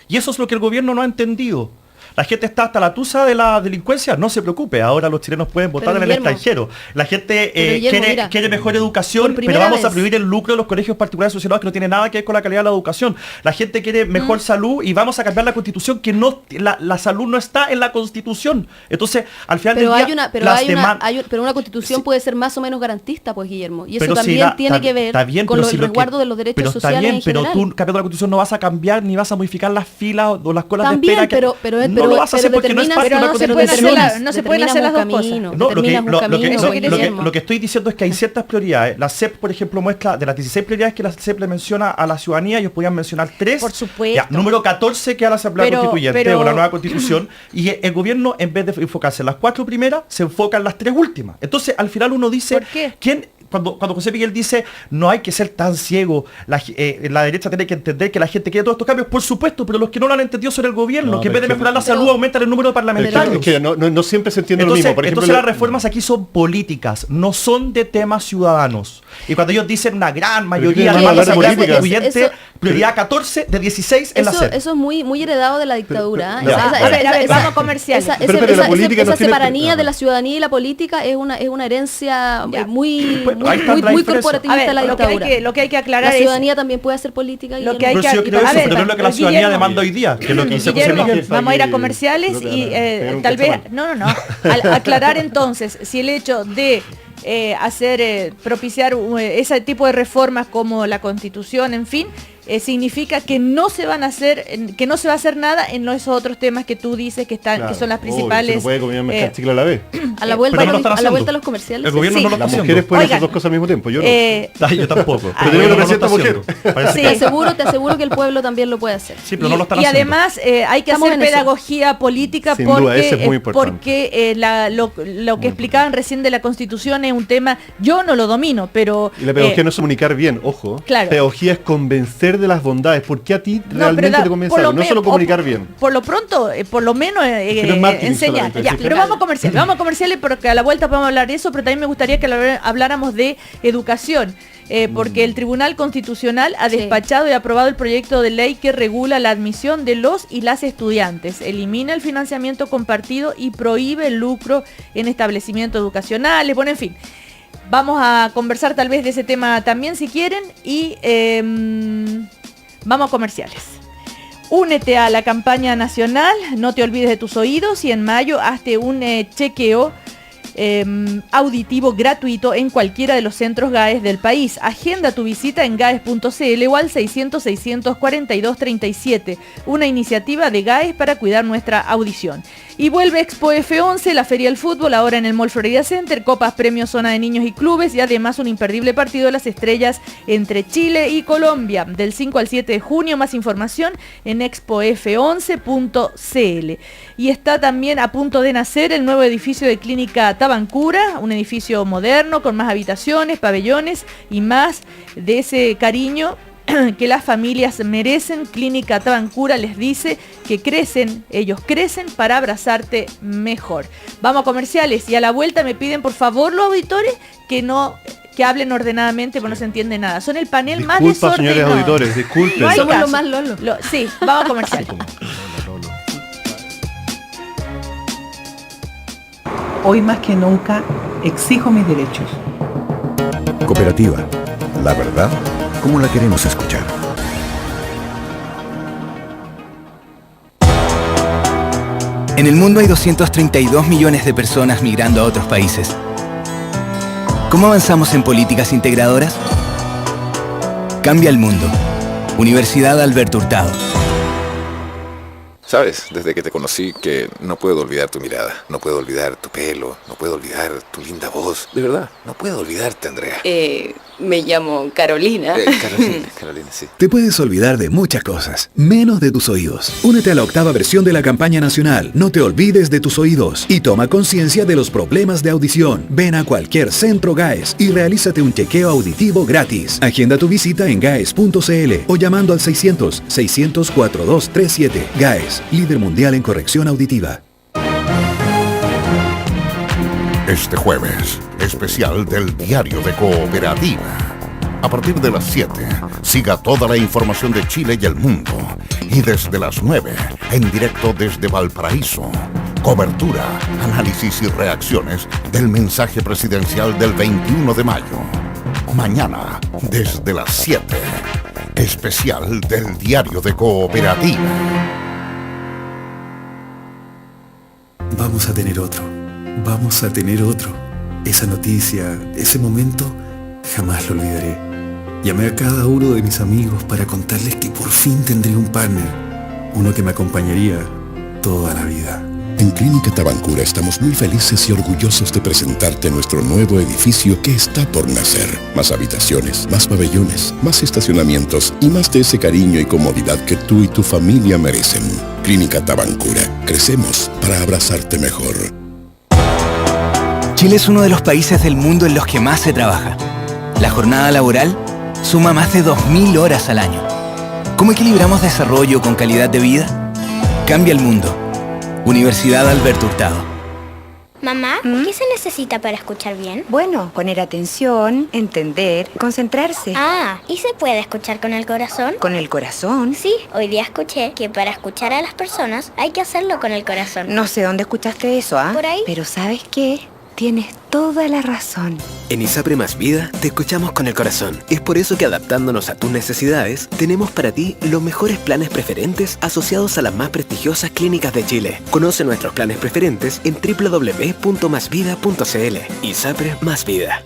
Y eso es lo que el gobierno no ha entendido. La gente está hasta la tusa de la delincuencia, no se preocupe, ahora los chilenos pueden votar en el extranjero. La gente quiere mejor educación, pero vamos a prohibir el lucro de los colegios particulares asociados que no tiene nada que ver con la calidad de la educación. La gente quiere mejor salud y vamos a cambiar la Constitución, que no la salud no está en la Constitución. Entonces, al final del día, pero una Constitución puede ser más o menos garantista, pues, Guillermo. Y eso también tiene que ver con el resguardo de los derechos sociales en general. Pero tú, cambiando la Constitución, no vas a cambiar ni vas a modificar las filas o las colas de espera. Pero lo vas a hacer porque no es parte de la Constitución. No se pueden hacer las dos cosas. Lo que estoy diciendo es que hay ciertas prioridades. La CEP, por ejemplo, muestra de las 16 prioridades que la CEP le menciona a la ciudadanía, ellos podían mencionar 3. Por supuesto. Número 14 que a la Asamblea Constituyente o la nueva Constitución. Y el gobierno, en vez de enfocarse en las 4 primeras, se enfoca en las 3 últimas. Entonces, al final uno dice, ¿por qué? Cuando José Miguel dice no hay que ser tan ciego, la derecha tiene que entender que la gente quiere todos estos cambios, por supuesto, pero los que no lo han entendido son el gobierno, que en vez de mejorar la salud aumentan el número de parlamentarios. Es que no siempre se entiende lo mismo. Por ejemplo, las reformas aquí son políticas, no son de temas ciudadanos. Y cuando ellos dicen una gran mayoría de la constituyente, prioridad 14 de 16 en la CEP. Eso es muy heredado de la dictadura. Vamos comerciales. Esa separanía de la ciudadanía y la política es una herencia muy corporativista de la dictadura. Lo que hay que aclarar es... La ciudadanía también puede hacer política. Pero no es lo que la ciudadanía demanda hoy día, que es lo que dice José Miguel. Vamos a ir a comerciales y tal vez... Al aclarar entonces, si el hecho de propiciar ese tipo de reformas como la Constitución, en fin, significa que no se van a hacer, que no se va a hacer nada en esos otros temas que tú dices que son las principales. No puede comer mezcal chicle a la vez. A la vuelta a los comerciales. El gobierno no lo está haciendo. Las mujeres pueden hacer dos cosas al mismo tiempo. Yo no. Yo tampoco. Pero tenemos una presidenta mujer. Te aseguro que el pueblo también lo puede hacer. Sí, pero no lo están haciendo. Y además hay que hacer pedagogía política porque lo que explicaban recién de la Constitución es un tema, yo no lo domino, pero... Y la pedagogía no es comunicar bien, ojo. Claro. Pedagogía es convencer de las bondades. ¿Por qué a ti realmente te convence algo? No solo comunicar bien. Por lo pronto, por lo menos enseñar. Pero vamos a comerciales porque a la vuelta podemos hablar de eso, pero también me gustaría que habláramos de educación. Porque el Tribunal Constitucional ha despachado y aprobado el proyecto de ley que regula la admisión de los y las estudiantes, elimina el financiamiento compartido y prohíbe el lucro en establecimientos educacionales. Bueno, en fin, vamos a conversar tal vez de ese tema también si quieren y vamos a comerciales. Únete a la campaña nacional, no te olvides de tus oídos y en mayo hazte un chequeo auditivo gratuito en cualquiera de los centros GAES del país. Agenda tu visita en gaes.cl o al 600-642-37, una iniciativa de GAES para cuidar nuestra audición. Y vuelve Expo F11, la Feria del Fútbol, ahora en el Mall Florida Center, copas, premios, zona de niños y clubes y además un imperdible partido de las estrellas entre Chile y Colombia. Del 5 al 7 de junio, más información en expof11.cl. Y está también a punto de nacer el nuevo edificio de Clínica Tabancura, un edificio moderno con más habitaciones, pabellones y más de ese cariño que las familias merecen. Clínica Tabancura les dice que ellos crecen para abrazarte mejor. Vamos a comerciales y a la vuelta me piden por favor los auditores que hablen ordenadamente porque no se entiende nada. Son el panel más desordenado. Señores auditores, disculpen. No somos lo más lolo. Sí, vamos a comerciales. Hoy más que nunca exijo mis derechos. Cooperativa, la verdad como la queremos escuchar. En el mundo hay 232 millones de personas migrando a otros países. ¿Cómo avanzamos en políticas integradoras? Cambia el mundo. Universidad Alberto Hurtado. Sabes, desde que te conocí que no puedo olvidar tu mirada, no puedo olvidar tu pelo, no puedo olvidar tu linda voz. De verdad, no puedo olvidarte, Andrea. Me llamo Carolina. Carolina, sí. Te puedes olvidar de muchas cosas, menos de tus oídos. Únete a la 8ª versión de la campaña nacional No te olvides de tus oídos y toma conciencia de los problemas de audición. Ven a cualquier centro GAES y realízate un chequeo auditivo gratis. Agenda tu visita en gaes.cl o llamando al 600-600-4237. GAES, líder mundial en corrección auditiva. Este jueves, especial del Diario de Cooperativa. A partir de las 7, siga toda la información de Chile y el mundo. Y desde las 9, en directo desde Valparaíso, cobertura, análisis y reacciones del mensaje presidencial del 21 de mayo. Mañana, desde las 7, especial del Diario de Cooperativa. Vamos a tener otro. Vamos a tener otro. Esa noticia, ese momento, jamás lo olvidaré. Llamé a cada uno de mis amigos para contarles que por fin tendría un partner, uno que me acompañaría toda la vida. En Clínica Tabancura estamos muy felices y orgullosos de presentarte nuestro nuevo edificio que está por nacer. Más habitaciones, más pabellones, más estacionamientos y más de ese cariño y comodidad que tú y tu familia merecen. Clínica Tabancura. Crecemos para abrazarte mejor. Chile es uno de los países del mundo en los que más se trabaja. La jornada laboral suma más de 2.000 horas al año. ¿Cómo equilibramos desarrollo con calidad de vida? Cambia el mundo. Universidad Alberto Hurtado. Mamá, ¿qué se necesita para escuchar bien? Bueno, poner atención, entender, concentrarse. Ah, ¿y se puede escuchar con el corazón? ¿Con el corazón? Sí, hoy día escuché que para escuchar a las personas hay que hacerlo con el corazón. No sé dónde escuchaste eso, ¿ah? ¿Por ahí? Pero ¿sabes qué? Tienes toda la razón. En ISAPRE Más Vida te escuchamos con el corazón. Es por eso que, adaptándonos a tus necesidades, tenemos para ti los mejores planes preferentes asociados a las más prestigiosas clínicas de Chile. Conoce nuestros planes preferentes en www.masvida.cl. ISAPRE Más Vida.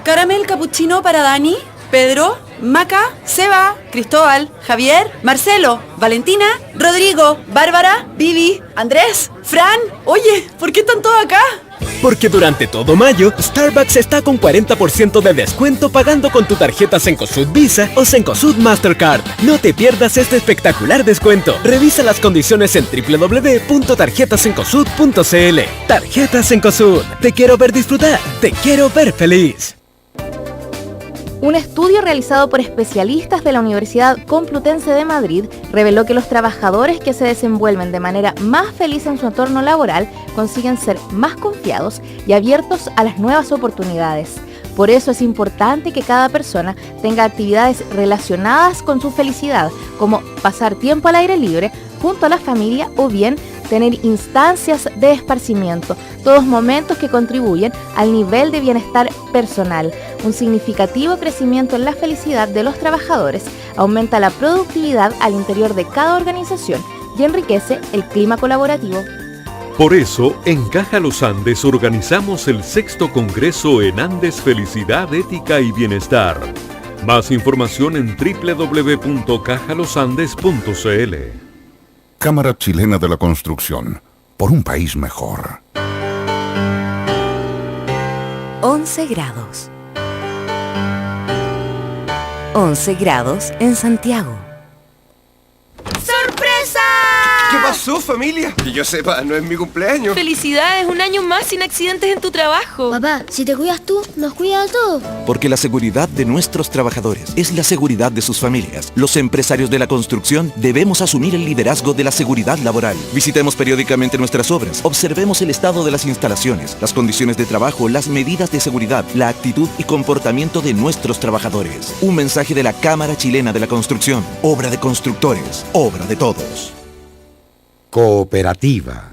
Caramel capuchino para Dani, Pedro, Maca, Seba, Cristóbal, Javier, Marcelo, Valentina, Rodrigo, Bárbara, Vivi, Andrés, Fran. Oye, ¿por qué están todos acá? Porque durante todo mayo, Starbucks está con 40% de descuento pagando con tu tarjeta Cencosud Visa o Cencosud Mastercard. No te pierdas este espectacular descuento. Revisa las condiciones en www.tarjetacencosud.cl. Tarjeta Cencosud. Te quiero ver disfrutar. Te quiero ver feliz. Un estudio realizado por especialistas de la Universidad Complutense de Madrid reveló que los trabajadores que se desenvuelven de manera más feliz en su entorno laboral consiguen ser más confiados y abiertos a las nuevas oportunidades. Por eso es importante que cada persona tenga actividades relacionadas con su felicidad, como pasar tiempo al aire libre junto a la familia o bien tener instancias de esparcimiento, todos momentos que contribuyen al nivel de bienestar personal. Un significativo crecimiento en la felicidad de los trabajadores aumenta la productividad al interior de cada organización y enriquece el clima colaborativo. Por eso, en Caja Los Andes organizamos el 6º Congreso en Andes Felicidad, Ética y Bienestar. Más información en www.cajalosandes.cl. Cámara Chilena de la Construcción, por un país mejor. 11 grados. 11 grados en Santiago. ¡Sorpresa! ¿Qué pasó, familia? Que yo sepa, no es mi cumpleaños. ¡Felicidades! Un año más sin accidentes en tu trabajo. Papá, si te cuidas tú, nos cuida a todos. Porque la seguridad de nuestros trabajadores es la seguridad de sus familias. Los empresarios de la construcción debemos asumir el liderazgo de la seguridad laboral. Visitemos periódicamente nuestras obras, observemos el estado de las instalaciones, las condiciones de trabajo, las medidas de seguridad, la actitud y comportamiento de nuestros trabajadores. Un mensaje de la Cámara Chilena de la Construcción. Obra de constructores, obra de todos. Cooperativa.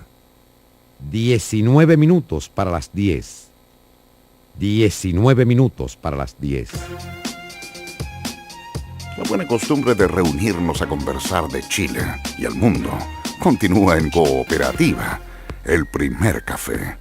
19 minutos para las 10. 19 minutos para las 10. La buena costumbre de reunirnos a conversar de Chile y el mundo continúa en Cooperativa, el primer café.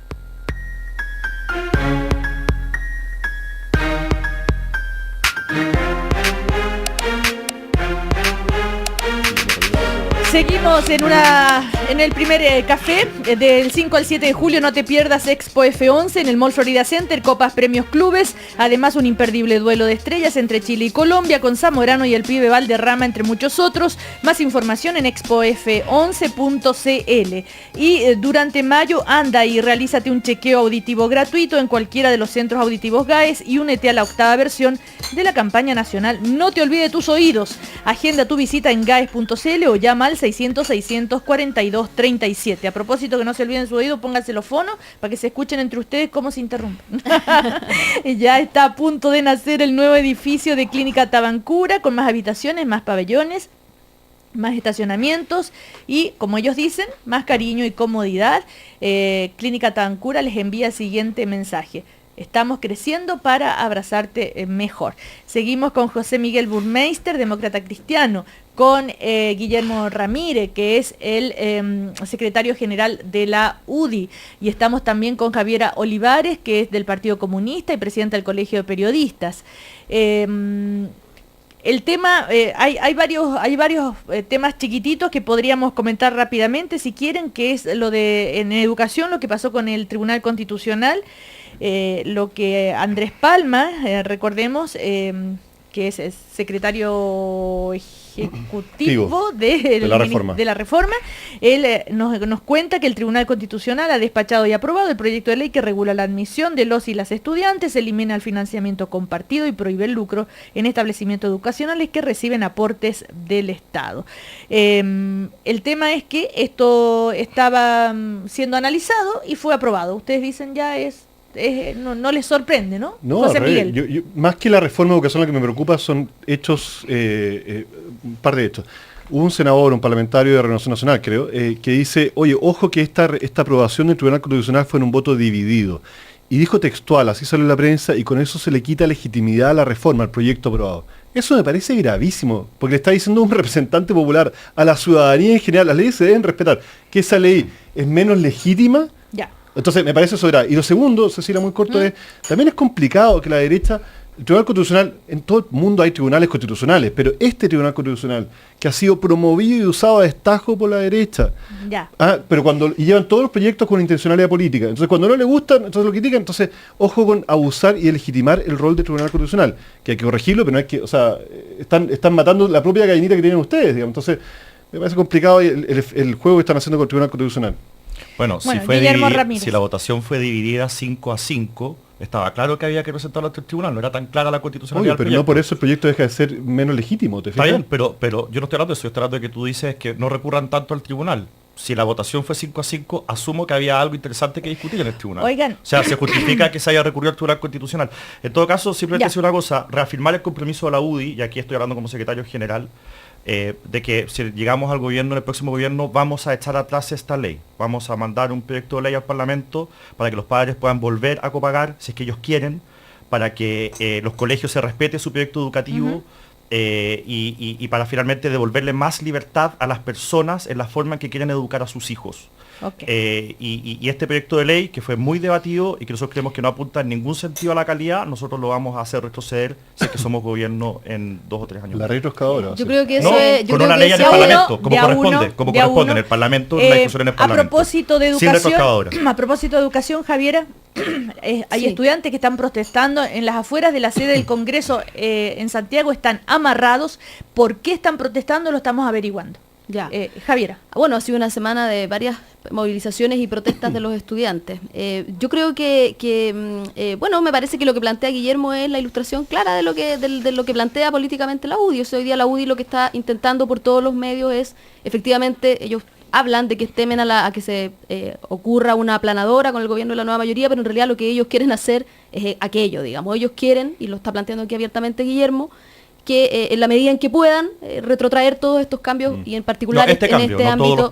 Seguimos en una en el primer café, del 5 al 7 de julio no te pierdas Expo F11 en el Mall Florida Center, copas, premios, clubes, además un imperdible duelo de estrellas entre Chile y Colombia con Zamorano y el pibe Valderrama, entre muchos otros. Más información en expof11.cl. Y durante mayo anda y realízate un chequeo auditivo gratuito en cualquiera de los centros auditivos GAES y únete a la 8ª versión de la campaña nacional No te olvides tus oídos. Agenda tu visita en gaes.cl o llama al 600-642-37. A propósito, que no se olviden su oído, pónganse los fonos para que se escuchen entre ustedes cómo se interrumpen. Ya está a punto de nacer el nuevo edificio de Clínica Tabancura, con más habitaciones, más pabellones, más estacionamientos y, como ellos dicen, más cariño y comodidad. Clínica Tabancura les envía el siguiente mensaje: estamos creciendo para abrazarte mejor. Seguimos con José Miguel Burmeister, demócrata cristiano, con Guillermo Ramírez, que es el secretario general de la UDI, y estamos también con Javiera Olivares, que es del Partido Comunista y presidenta del Colegio de Periodistas. El tema, hay varios temas chiquititos que podríamos comentar rápidamente, si quieren, que es lo de, en educación, lo que pasó con el Tribunal Constitucional. Lo que Andrés Palma, recordemos, que es el secretario ejecutivo de la reforma, él nos cuenta que el Tribunal Constitucional ha despachado y aprobado el proyecto de ley que regula la admisión de los y las estudiantes, elimina el financiamiento compartido y prohíbe el lucro en establecimientos educacionales que reciben aportes del Estado. El tema es que esto estaba siendo analizado y fue aprobado. Ustedes dicen ya no les sorprende, ¿no? No, José Miguel. Yo, más que la reforma educacional, que me preocupa son hechos, un par de hechos. Hubo un senador, un parlamentario de Renovación Nacional, creo, que dice, oye, ojo que esta aprobación del Tribunal Constitucional fue en un voto dividido. Y dijo textual, así salió en la prensa, y con eso se le quita legitimidad a la reforma, al proyecto aprobado. Eso me parece gravísimo, porque le está diciendo un representante popular a la ciudadanía en general, las leyes se deben respetar, que esa ley es menos legítima. Ya. Entonces, me parece eso grave. Y lo segundo, Cecilia, muy corto, es, también es complicado que la derecha, el Tribunal Constitucional, en todo el mundo hay tribunales constitucionales, pero este Tribunal Constitucional, que ha sido promovido y usado a destajo por la derecha, y llevan todos los proyectos con intencionalidad política. Entonces, cuando no le gustan, entonces lo critican. Entonces, ojo con abusar y legitimar el rol del Tribunal Constitucional, que hay que corregirlo, pero no hay que, o sea, están matando la propia gallinita que tienen ustedes, digamos. Entonces, me parece complicado el juego que están haciendo con el Tribunal Constitucional. Bueno, si la votación fue dividida 5-5, estaba claro que había que presentarlo ante el tribunal, no era tan clara la constitucionalidad. Oye, pero no por eso el proyecto deja de ser menos legítimo, ¿te fijas? Está bien, pero yo no estoy hablando de eso, yo estoy hablando de que tú dices que no recurran tanto al tribunal. Si la votación fue 5-5, asumo que había algo interesante que discutir en el tribunal. Oigan. O sea, se justifica que se haya recurrido al Tribunal Constitucional. En todo caso, simplemente decir una cosa, reafirmar el compromiso de la UDI, y aquí estoy hablando como secretario general, de que si llegamos al gobierno, en el próximo gobierno, vamos a echar atrás esta ley. Vamos a mandar un proyecto de ley al Parlamento para que los padres puedan volver a copagar, si es que ellos quieren, para que los colegios se respete su proyecto educativo, y para finalmente devolverle más libertad a las personas en la forma en que quieren educar a sus hijos. Okay. Y este proyecto de ley, que fue muy debatido y que nosotros creemos que no apunta en ningún sentido a la calidad, nosotros lo vamos a hacer retroceder si es que somos gobierno en 2 o 3 años. La retroscadora. Yo creo que eso es... Con una ley en el Parlamento, como corresponde en el Parlamento, una discusión en el Parlamento. A propósito de educación, Javiera, hay estudiantes que están protestando en las afueras de la sede del Congreso en Santiago, están amarrados. ¿Por qué están protestando? Lo estamos averiguando. Ya. Javiera. Bueno, ha sido una semana de varias movilizaciones y protestas de los estudiantes. Yo creo que bueno, me parece que lo que plantea Guillermo es la ilustración clara de lo que plantea políticamente la UDI. O sea, hoy día la UDI lo que está intentando por todos los medios es, efectivamente, ellos hablan de que temen a que se ocurra una aplanadora con el gobierno de la nueva mayoría, pero en realidad lo que ellos quieren hacer es aquello, digamos. Ellos quieren, y lo está planteando aquí abiertamente Guillermo, que en la medida en que puedan retrotraer todos estos cambios y en particular en este ámbito,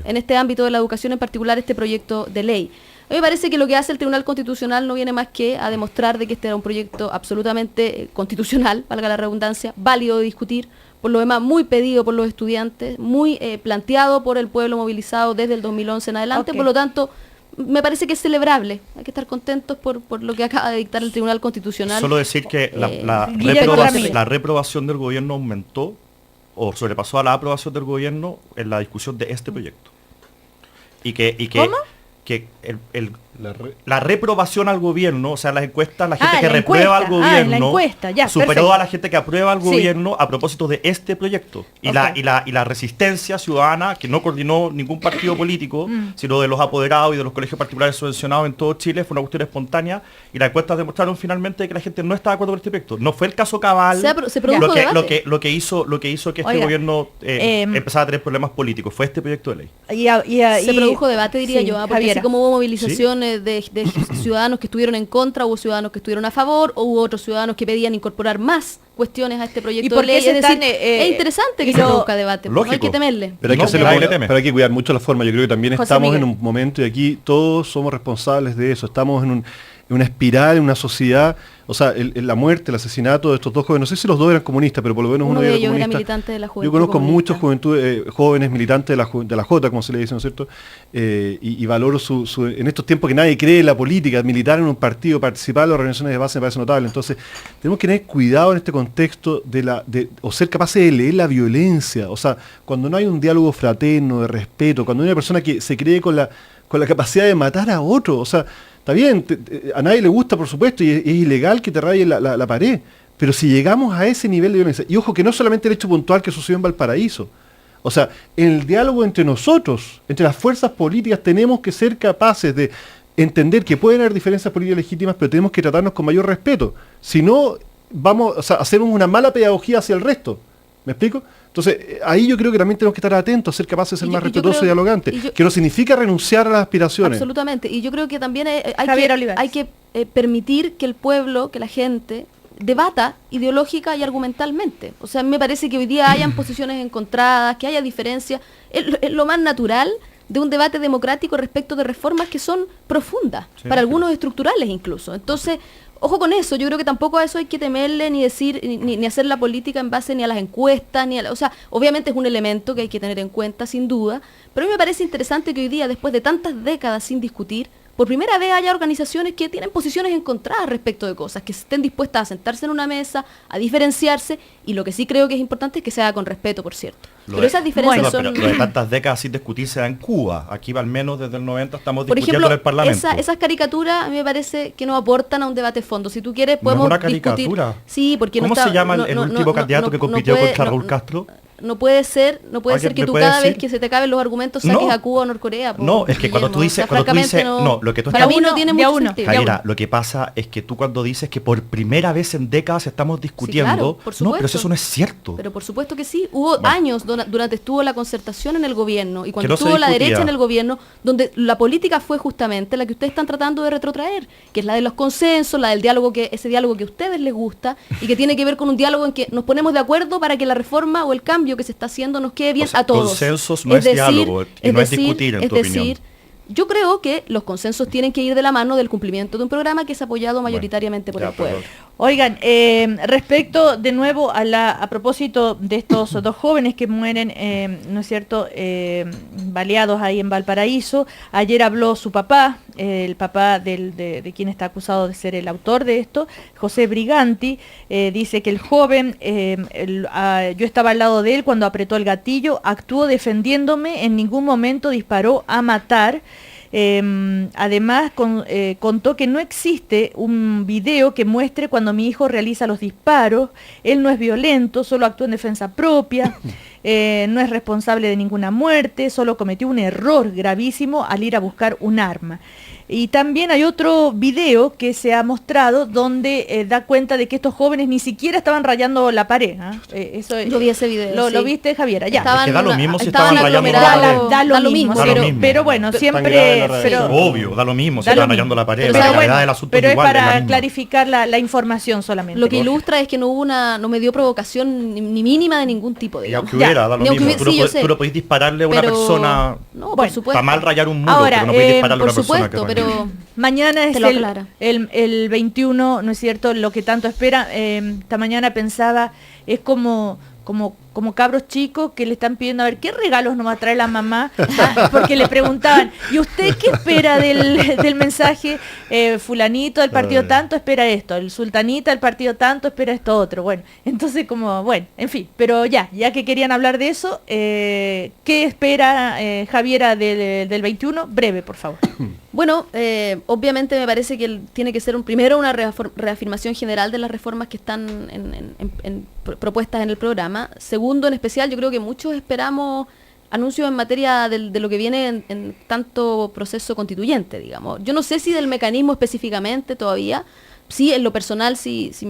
en este ámbito de la educación en particular, este proyecto de ley. A mí me parece que lo que hace el Tribunal Constitucional no viene más que a demostrar de que este era un proyecto absolutamente constitucional, valga la redundancia, válido de discutir, por lo demás muy pedido por los estudiantes, muy planteado por el pueblo movilizado desde el 2011 en adelante, por lo tanto me parece que es celebrable. Hay que estar contentos por lo que acaba de dictar el Tribunal Constitucional. Solo decir que la reprobación del gobierno aumentó o sobrepasó a la aprobación del gobierno en la discusión de este proyecto. y que ¿Cómo? que la reprobación al gobierno, o sea, las encuestas, la gente que reprueba al gobierno, la encuesta, ya, superó perfecto. a la gente que aprueba al gobierno a propósito de este proyecto. Y, la resistencia ciudadana, que no coordinó ningún partido político, sino de los apoderados y de los colegios particulares subvencionados en todo Chile, fue una cuestión espontánea, y las encuestas demostraron finalmente que la gente no estaba de acuerdo con este proyecto. No fue el caso Cabal lo que hizo que este gobierno empezara a tener problemas políticos, fue este proyecto de ley. Se produjo debate, diría yo, porque Javiera. así como hubo movilizaciones de ciudadanos que estuvieron en contra, hubo ciudadanos que estuvieron a favor, o hubo otros ciudadanos que pedían incorporar más cuestiones a este proyecto de ley. Es decir, es interesante que se produzca debate, no hay que temerle. Pero hay que hacerlo, pero hay que cuidar mucho la forma. Yo creo que también José estamos Miguel. en un momento, y aquí todos somos responsables de eso, estamos en una espiral, en una sociedad, o sea, la muerte, el asesinato de estos dos jóvenes, no sé si los dos eran comunistas, pero por lo menos uno de era ellos comunista. era militante de la Juventud. Yo conozco comunista. muchos jóvenes militantes de la Jota, como se le dice, ¿no es cierto? Y valoro en estos tiempos que nadie cree en la política, militar en un partido, participar en las organizaciones de base me parece notable. Entonces, tenemos que tener cuidado en este contexto o ser capaces de leer la violencia. O sea, cuando no hay un diálogo fraterno, de respeto, cuando hay una persona que se cree con la capacidad de matar a otro, o sea, está bien, a nadie le gusta, por supuesto, y es ilegal que te raye la pared, pero si llegamos a ese nivel de violencia, y ojo que no solamente el hecho puntual que sucedió en Valparaíso, o sea, en el diálogo entre nosotros, entre las fuerzas políticas, tenemos que ser capaces de entender que pueden haber diferencias políticas legítimas, pero tenemos que tratarnos con mayor respeto, si no, hacemos una mala pedagogía hacia el resto, ¿me explico? Entonces, ahí yo creo que también tenemos que estar atentos, ser capaces de ser más respetuosos y dialogantes, que no significa renunciar a las aspiraciones. Absolutamente, y yo creo que también hay que permitir que el pueblo, que la gente, debata ideológica y argumentalmente. O sea, a mí me parece que hoy día hayan posiciones encontradas, que haya diferencias, es lo más natural de un debate democrático respecto de reformas que son profundas, para algunos estructurales incluso. Entonces, ojo con eso, yo creo que tampoco a eso hay que temerle ni decir, ni hacer la política en base ni a las encuestas, o sea, obviamente es un elemento que hay que tener en cuenta, sin duda, pero a mí me parece interesante que hoy día, después de tantas décadas sin discutir, por primera vez haya organizaciones que tienen posiciones encontradas respecto de cosas, que estén dispuestas a sentarse en una mesa, a diferenciarse, y lo que sí creo que es importante es que se haga con respeto, por cierto. Pero esas diferencias son... Pero lo de tantas décadas sin discutir se da en Cuba. Aquí al menos desde el 90 estamos discutiendo en el Parlamento. Esas caricaturas a mí me parece que no aportan a un debate de fondo. Si tú quieres podemos ¿No es una caricatura? Discutir. Sí, porque ¿Cómo se llama el último candidato que compitió contra Raúl Castro? No puede ser que tú cada vez que se te acaben los argumentos saques a Cuba o Norcorea. No, es que cuando tú dices, lo que tú para mí no tiene mucho sentido. Javiera, lo que pasa es que tú cuando dices que por primera vez en décadas estamos discutiendo, claro, por supuesto. No, pero eso no es cierto. Pero por supuesto que sí. Hubo años durante estuvo la concertación en el gobierno y cuando estuvo la derecha en el gobierno, donde la política fue justamente la que ustedes están tratando de retrotraer, que es la de los consensos, la del diálogo, ese diálogo que a ustedes les gusta y que tiene que ver con un diálogo en que nos ponemos de acuerdo para que la reforma o el cambio que se está haciendo nos quede bien a todos. Consensos no es diálogo y no es discutir, en tu opinión. Yo creo que los consensos tienen que ir de la mano del cumplimiento de un programa que es apoyado mayoritariamente por el pueblo. Oigan, respecto de nuevo a propósito de estos dos jóvenes que mueren, ¿no es cierto?, baleados ahí en Valparaíso, ayer habló su papá, el papá de quien está acusado de ser el autor de esto, José Briganti, dice que el joven, yo estaba al lado de él cuando apretó el gatillo, actuó defendiéndome, en ningún momento disparó a matar. Además contó que no existe un video que muestre cuando mi hijo realiza los disparos, él no es violento, solo actuó en defensa propia, no es responsable de ninguna muerte, solo cometió un error gravísimo al ir a buscar un arma. Y también hay otro video que se ha mostrado donde da cuenta de que estos jóvenes ni siquiera estaban rayando la pared. Yo vi ese video. ¿Lo viste, Javiera? Ya. Es que da lo mismo si estaban rayando la pared. Da lo mismo. Pero bueno, siempre... obvio, da lo mismo si estaban rayando la pared. La gravedad del asunto es igual. Pero es para clarificar la información solamente. Lo que ilustra es que no me dio provocación ni mínima de ningún tipo. Y aunque hubiera, da lo mismo. Tú no podés dispararle a una persona... No, por supuesto. Está mal rayar un muro, pero no podés dispararle a una persona que pero mañana es el 21, ¿no es cierto? Lo que tanto espera. Esta mañana pensaba, es como como cabros chicos que le están pidiendo a ver qué regalos nos va a traer la mamá, porque le preguntaban, ¿y usted qué espera del mensaje? Fulanito del partido tanto espera esto, el sultanita del partido tanto espera esto otro. Bueno, entonces en fin, pero ya que querían hablar de eso, ¿qué espera Javiera del 21? Breve, por favor. Bueno, obviamente me parece que tiene que ser primero una reafirmación general de las reformas que están propuestas en el programa. Segundo, en especial, yo creo que muchos esperamos anuncios en materia de lo que viene en tanto proceso constituyente, digamos. Yo no sé si del mecanismo específicamente todavía. Sí, en lo personal,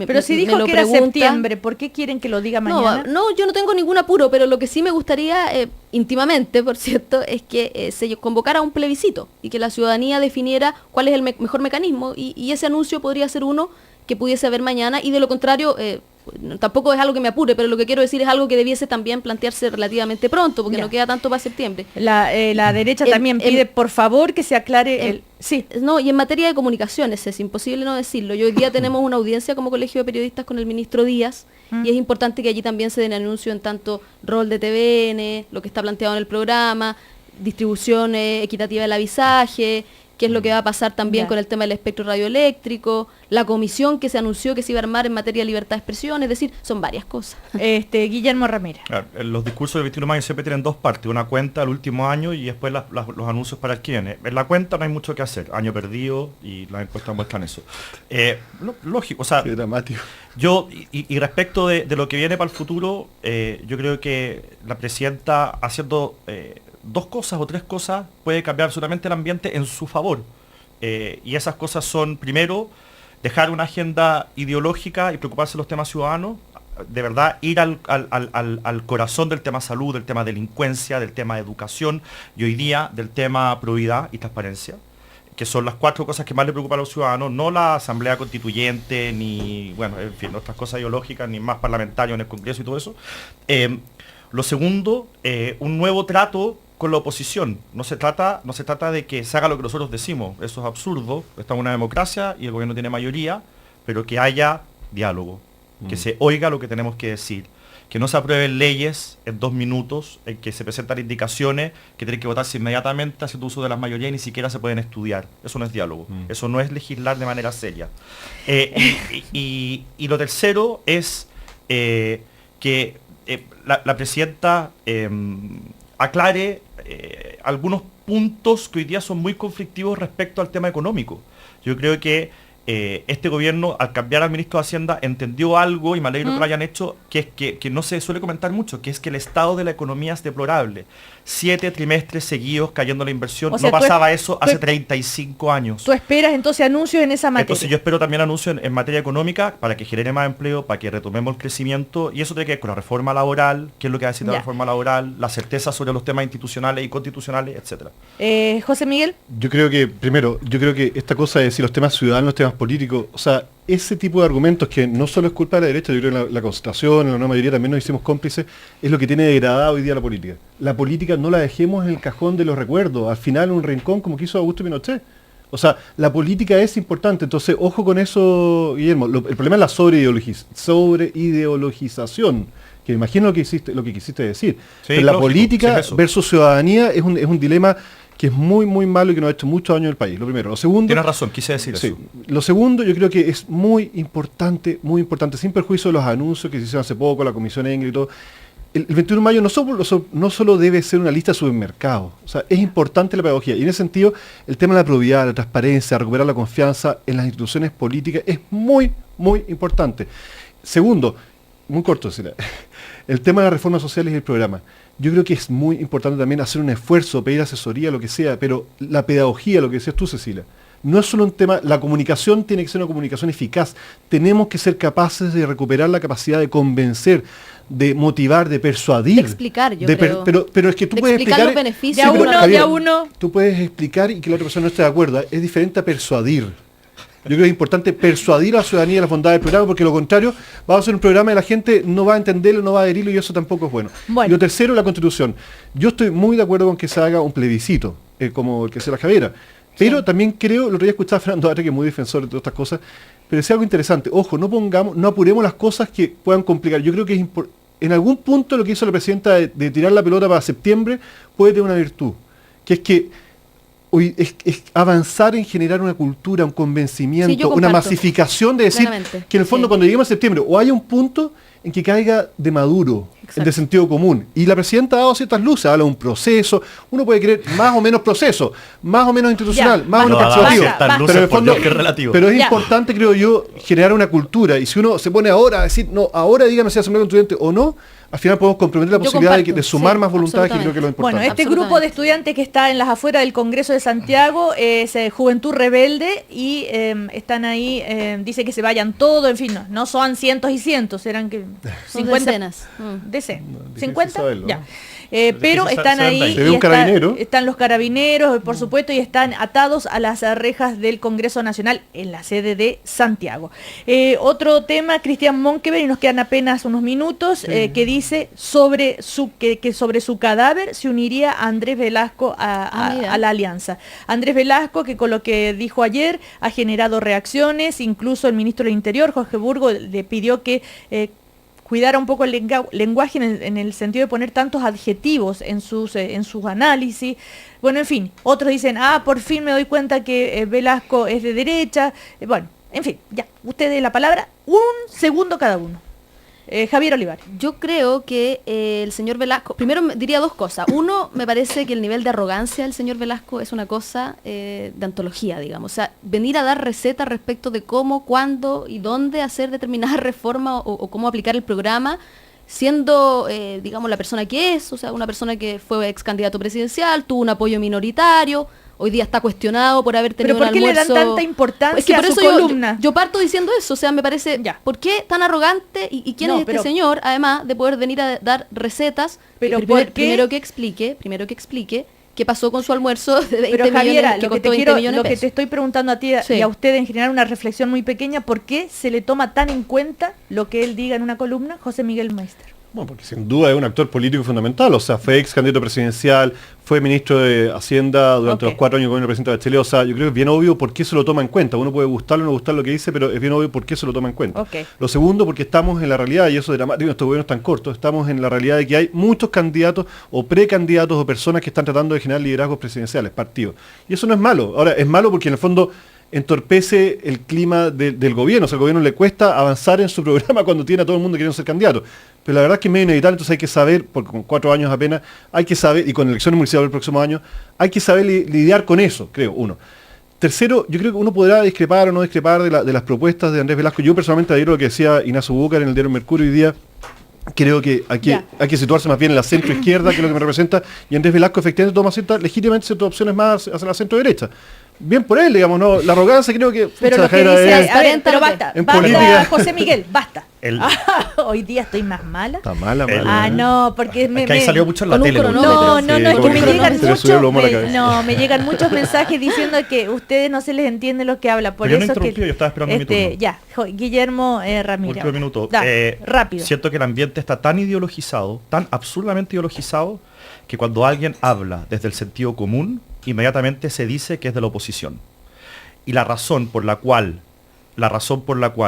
pero si dijo que era septiembre, ¿por qué quieren que lo diga mañana? No, yo no tengo ningún apuro, pero lo que sí me gustaría, íntimamente, por cierto, es que se convocara un plebiscito y que la ciudadanía definiera cuál es el mejor mecanismo, y ese anuncio podría ser uno que pudiese haber mañana, y de lo contrario, tampoco es algo que me apure, pero lo que quiero decir es algo que debiese también plantearse relativamente pronto, porque no queda tanto para septiembre. La derecha también pide, por favor, que se aclare Sí, no, y en materia de comunicaciones es imposible no decirlo. Y hoy día tenemos una audiencia como Colegio de Periodistas con el ministro Díaz, y es importante que allí también se den anuncio en tanto rol de TVN, lo que está planteado en el programa, distribución equitativa del avisaje, qué es lo que va a pasar también con el tema del espectro radioeléctrico, la comisión que se anunció que se iba a armar en materia de libertad de expresión, es decir, son varias cosas. Guillermo Ramírez. Los discursos del 21 de mayo siempre tienen dos partes, una cuenta del último año y después los anuncios para el que viene. En la cuenta no hay mucho que hacer, año perdido, y las encuestas muestran eso. Lógico, o sea, qué dramático. Yo, y respecto de lo que viene para el futuro, yo creo que la presidenta haciendo dos cosas o tres cosas puede cambiar absolutamente el ambiente en su favor. Y esas cosas son, primero, dejar una agenda ideológica y preocuparse de los temas ciudadanos, de verdad ir al corazón del tema salud, del tema delincuencia, del tema de educación, y hoy día del tema probidad y transparencia, que son las cuatro cosas que más le preocupan a los ciudadanos, no la asamblea constituyente, ni, en fin, otras cosas ideológicas, ni más parlamentarios en el Congreso y todo eso. Lo segundo, un nuevo trato con la oposición. No se trata de que se haga lo que nosotros decimos. Eso es absurdo. Estamos en una democracia y el gobierno tiene mayoría, pero que haya diálogo, que se oiga lo que tenemos que decir, que no se aprueben leyes en 2 minutos, en que se presentan indicaciones que tienen que votarse inmediatamente haciendo uso de las mayorías y ni siquiera se pueden estudiar. Eso no es diálogo. Eso no es legislar de manera seria. Y lo tercero es que la presidenta aclare algunos puntos que hoy día son muy conflictivos respecto al tema económico. Yo creo que este gobierno, al cambiar al ministro de Hacienda, entendió algo, y me alegro que lo hayan hecho, que es que no se suele comentar mucho, que es que el estado de la economía es deplorable. 7 trimestres seguidos cayendo la inversión, no pasaba eso hace 35 años. ¿Tú esperas entonces anuncios en esa materia? Entonces yo espero también anuncios en materia económica para que genere más empleo, para que retomemos el crecimiento, y eso tiene que ver con la reforma laboral, qué es lo que va a decir la reforma laboral, la certeza sobre los temas institucionales y constitucionales, etcétera. José Miguel. Yo creo que esta cosa de si los temas ciudadanos, los temas políticos, o sea, ese tipo de argumentos que no solo es culpa de la derecha, yo creo que la Concertación, en la nueva mayoría también nos hicimos cómplices, es lo que tiene degradada hoy día la política. La política no la dejemos en el cajón de los recuerdos, al final en un rincón como quiso Augusto Pinochet. O sea, la política es importante, entonces ojo con eso, Guillermo. El problema es la sobreideologización, que me imagino lo que quisiste decir. Sí, pero la política versus ciudadanía es un dilema que es muy, muy malo y que nos ha hecho mucho daño en el país. Lo primero. Lo segundo... Tienes razón, quise decir eso. Lo segundo, yo creo que es muy importante, sin perjuicio de los anuncios que se hicieron hace poco, la Comisión Engel y todo. El 21 de mayo no solo debe ser una lista de supermercados. O sea, es importante la pedagogía. Y en ese sentido, el tema de la probidad, la transparencia, recuperar la confianza en las instituciones políticas es muy, muy importante. Segundo, muy corto, el tema de las reformas sociales y el programa. Yo creo que es muy importante también hacer un esfuerzo, pedir asesoría, lo que sea, pero la pedagogía, lo que decías tú, Cecilia, no es solo un tema, la comunicación tiene que ser una comunicación eficaz. Tenemos que ser capaces de recuperar la capacidad de convencer, de motivar, de persuadir. De explicar, yo creo. Pero es que tú puedes explicar los beneficios. De uno. Tú puedes explicar y que la otra persona no esté de acuerdo. Es diferente a persuadir. Yo creo que es importante persuadir a la ciudadanía de la bondad del programa, porque lo contrario, va a ser un programa y la gente no va a entenderlo, no va a adherirlo, y eso tampoco es bueno. Y lo tercero, la Constitución. Yo estoy muy de acuerdo con que se haga un plebiscito, como el que se la Javiera. Pero también creo, el otro día escuchaba a Fernando Atre, que es muy defensor de todas estas cosas, pero decía algo interesante. Ojo, no apuremos las cosas que puedan complicar. Yo creo que en algún punto lo que hizo la presidenta de tirar la pelota para septiembre puede tener una virtud, que es que hoy es avanzar en generar una cultura, un convencimiento, una masificación de decir que en el fondo cuando lleguemos a septiembre o haya un punto en que caiga de maduro, de sentido común. Y la presidenta ha dado ciertas luces, habla de un proceso, uno puede creer más o menos proceso, más o menos institucional, más o menos participativo, pero en el fondo, pero es importante, creo yo, generar una cultura, y si uno se pone ahora a decir, no, ahora dígame si asamblea constituyente o no, al final podemos comprometer la posibilidad de sumar más voluntades, que creo que es lo importante. Bueno, este grupo de estudiantes que está en las afueras del Congreso de Santiago es Juventud Rebelde y están ahí, dice que se vayan todos, en fin, no son cientos y cientos, eran que 50 decenas. DC, 50, ya. Pero están ahí, y están los carabineros, por supuesto, y están atados a las rejas del Congreso Nacional en la sede de Santiago. Otro tema, Cristian Monkeberg, y nos quedan apenas unos minutos, que dice que sobre su cadáver se uniría a Andrés Velasco a la alianza. Andrés Velasco, que con lo que dijo ayer ha generado reacciones, incluso el ministro del Interior, Jorge Burgo, le pidió que cuidara un poco el lenguaje en el sentido de poner tantos adjetivos en sus análisis. Bueno, en fin, otros dicen, por fin me doy cuenta que Velasco es de derecha. Bueno, en fin, ya, ustedes la palabra, un segundo cada uno. Javier Olivares. Yo creo que el señor Velasco, primero diría dos cosas. Uno, me parece que el nivel de arrogancia del señor Velasco es una cosa de antología, digamos. O sea, venir a dar recetas respecto de cómo, cuándo y dónde hacer determinada reforma o cómo aplicar el programa, siendo, digamos, la persona que es, o sea, una persona que fue ex candidato presidencial, tuvo un apoyo minoritario, hoy día está cuestionado por haber tenido un almuerzo. ¿Pero por qué le dan tanta importancia por a su eso columna? Yo parto diciendo eso, o sea, me parece, ¿por qué tan arrogante? ¿Y quién es este señor, además de poder venir a dar recetas? Pero primero que explique qué pasó con su almuerzo de 20 pero Javiera, millones, que costó 20 millones lo que te estoy preguntando a ti y a usted en general, una reflexión muy pequeña, ¿por qué se le toma tan en cuenta lo que él diga en una columna, José Miguel Meister? Bueno, porque sin duda es un actor político fundamental, o sea, fue ex candidato presidencial, fue ministro de Hacienda durante los 4 años que gobernó el presidente Bachelet, o sea, yo creo que es bien obvio por qué se lo toma en cuenta. Uno puede gustarlo o no gustar lo que dice, pero es bien obvio por qué se lo toma en cuenta. Lo segundo, porque estamos en la realidad, y eso es dramático, estos gobiernos tan cortos, estamos en la realidad de que hay muchos candidatos o precandidatos o personas que están tratando de generar liderazgos presidenciales, partidos. Y eso no es malo. Ahora, es malo porque en el fondo entorpece el clima del gobierno, o sea, al gobierno le cuesta avanzar en su programa cuando tiene a todo el mundo queriendo ser candidato. Pero la verdad es que es medio inevitable, entonces hay que saber, porque con 4 años apenas, hay que saber, y con elecciones municipales el próximo año, hay que saber lidiar con eso, creo, uno. Tercero, yo creo que uno podrá discrepar o no discrepar de las propuestas de Andrés Velasco. Yo personalmente adhiero a lo que decía Ignacio Búcar en el diario Mercurio hoy día. Creo que hay que situarse más bien en la centro izquierda, que es lo que me representa, y Andrés Velasco efectivamente toma legítimamente ciertas opciones más hacia la centro derecha. Bien por él, digamos, ¿no? La arrogancia creo que... Pero lo que dice, pero basta, José Miguel, basta. Hoy día estoy más mala. Está mala. No, porque ahí salió mucho en la tele. No, es que me llegan muchos mensajes diciendo que ustedes no se les entiende lo que habla. Por pero eso yo no interrumpí, yo estaba esperando mi turno. Ya, Guillermo Ramírez. Último minuto. Rápido. Siento que el ambiente está tan ideologizado, tan absurdamente ideologizado, que cuando alguien habla desde el sentido común, inmediatamente se dice que es de la oposición. Y la razón por la cual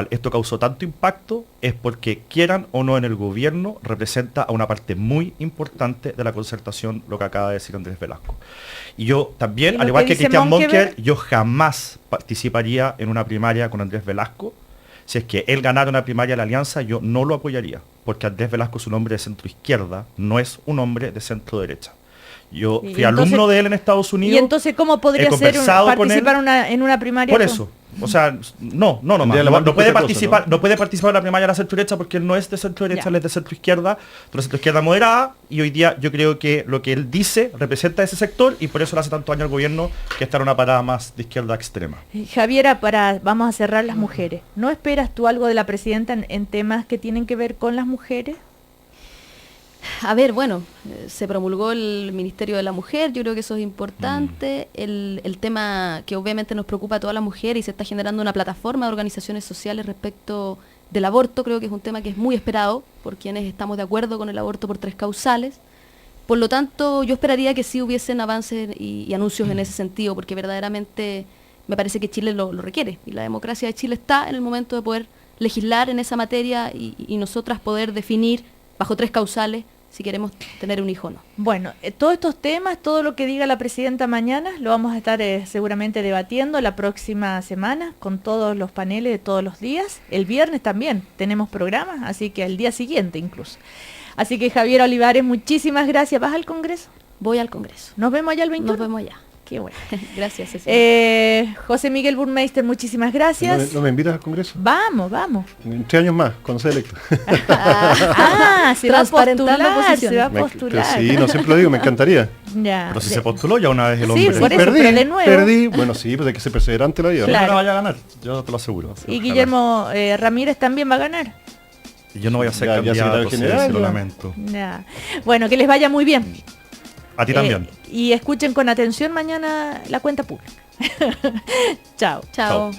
esto causó tanto impacto es porque, quieran o no en el gobierno, representa a una parte muy importante de la concertación, lo que acaba de decir Andrés Velasco. Y yo también, al igual que Cristian Monkeberg, yo jamás participaría en una primaria con Andrés Velasco. Si es que él ganara una primaria de la alianza, yo no lo apoyaría, porque Andrés Velasco es un hombre de centro izquierda, no es un hombre de centro derecha. Yo fui alumno de él en Estados Unidos. ¿Y entonces cómo podría participar en una primaria? Por eso. O sea, no puede participar en la primaria de la centro derecha porque él no es de centro derecha, él es de centro izquierda, de centro izquierda moderada, y hoy día yo creo que lo que él dice representa ese sector y por eso le hace tanto daño al gobierno que está en una parada más de izquierda extrema. Javiera, vamos a cerrar las mujeres. ¿No esperas tú algo de la presidenta en temas que tienen que ver con las mujeres? A ver, bueno, se promulgó el Ministerio de la Mujer, yo creo que eso es importante. El tema que obviamente nos preocupa a todas las mujeres y se está generando una plataforma de organizaciones sociales respecto del aborto, creo que es un tema que es muy esperado por quienes estamos de acuerdo con el aborto por 3 causales. Por lo tanto, yo esperaría que sí hubiesen avances y anuncios en ese sentido, porque verdaderamente me parece que Chile lo requiere. Y la democracia de Chile está en el momento de poder legislar en esa materia y nosotras poder definir bajo 3 causales, si queremos tener un hijo o no. Bueno, todos estos temas, todo lo que diga la presidenta mañana, lo vamos a estar seguramente debatiendo la próxima semana con todos los paneles de todos los días. El viernes también tenemos programas, así que el día siguiente incluso. Así que Javier Olivares, muchísimas gracias. ¿Vas al Congreso? Voy al Congreso. ¿Nos vemos allá el 21? Nos vemos allá. Qué bueno. Gracias, Cecilia. José Miguel Burmeister, muchísimas gracias. ¿No me invitas al Congreso? Vamos. En 3 años más, cuando sea electo. Se va a postular. Sí, no siempre lo digo, me encantaría. Ya. Pero si se postuló ya una vez el hombre. Sí, por eso, pero de nuevo. Perdí. Bueno, sí, pues hay que ser perseverante la vida. Claro. No vaya a ganar, yo te lo aseguro. Y Guillermo Ramírez también va a ganar. Yo no voy a ser candidato, general, lo lamento. Ya. Bueno, que les vaya muy bien. A ti también. Y escuchen con atención mañana la cuenta pública. Chao. Chao.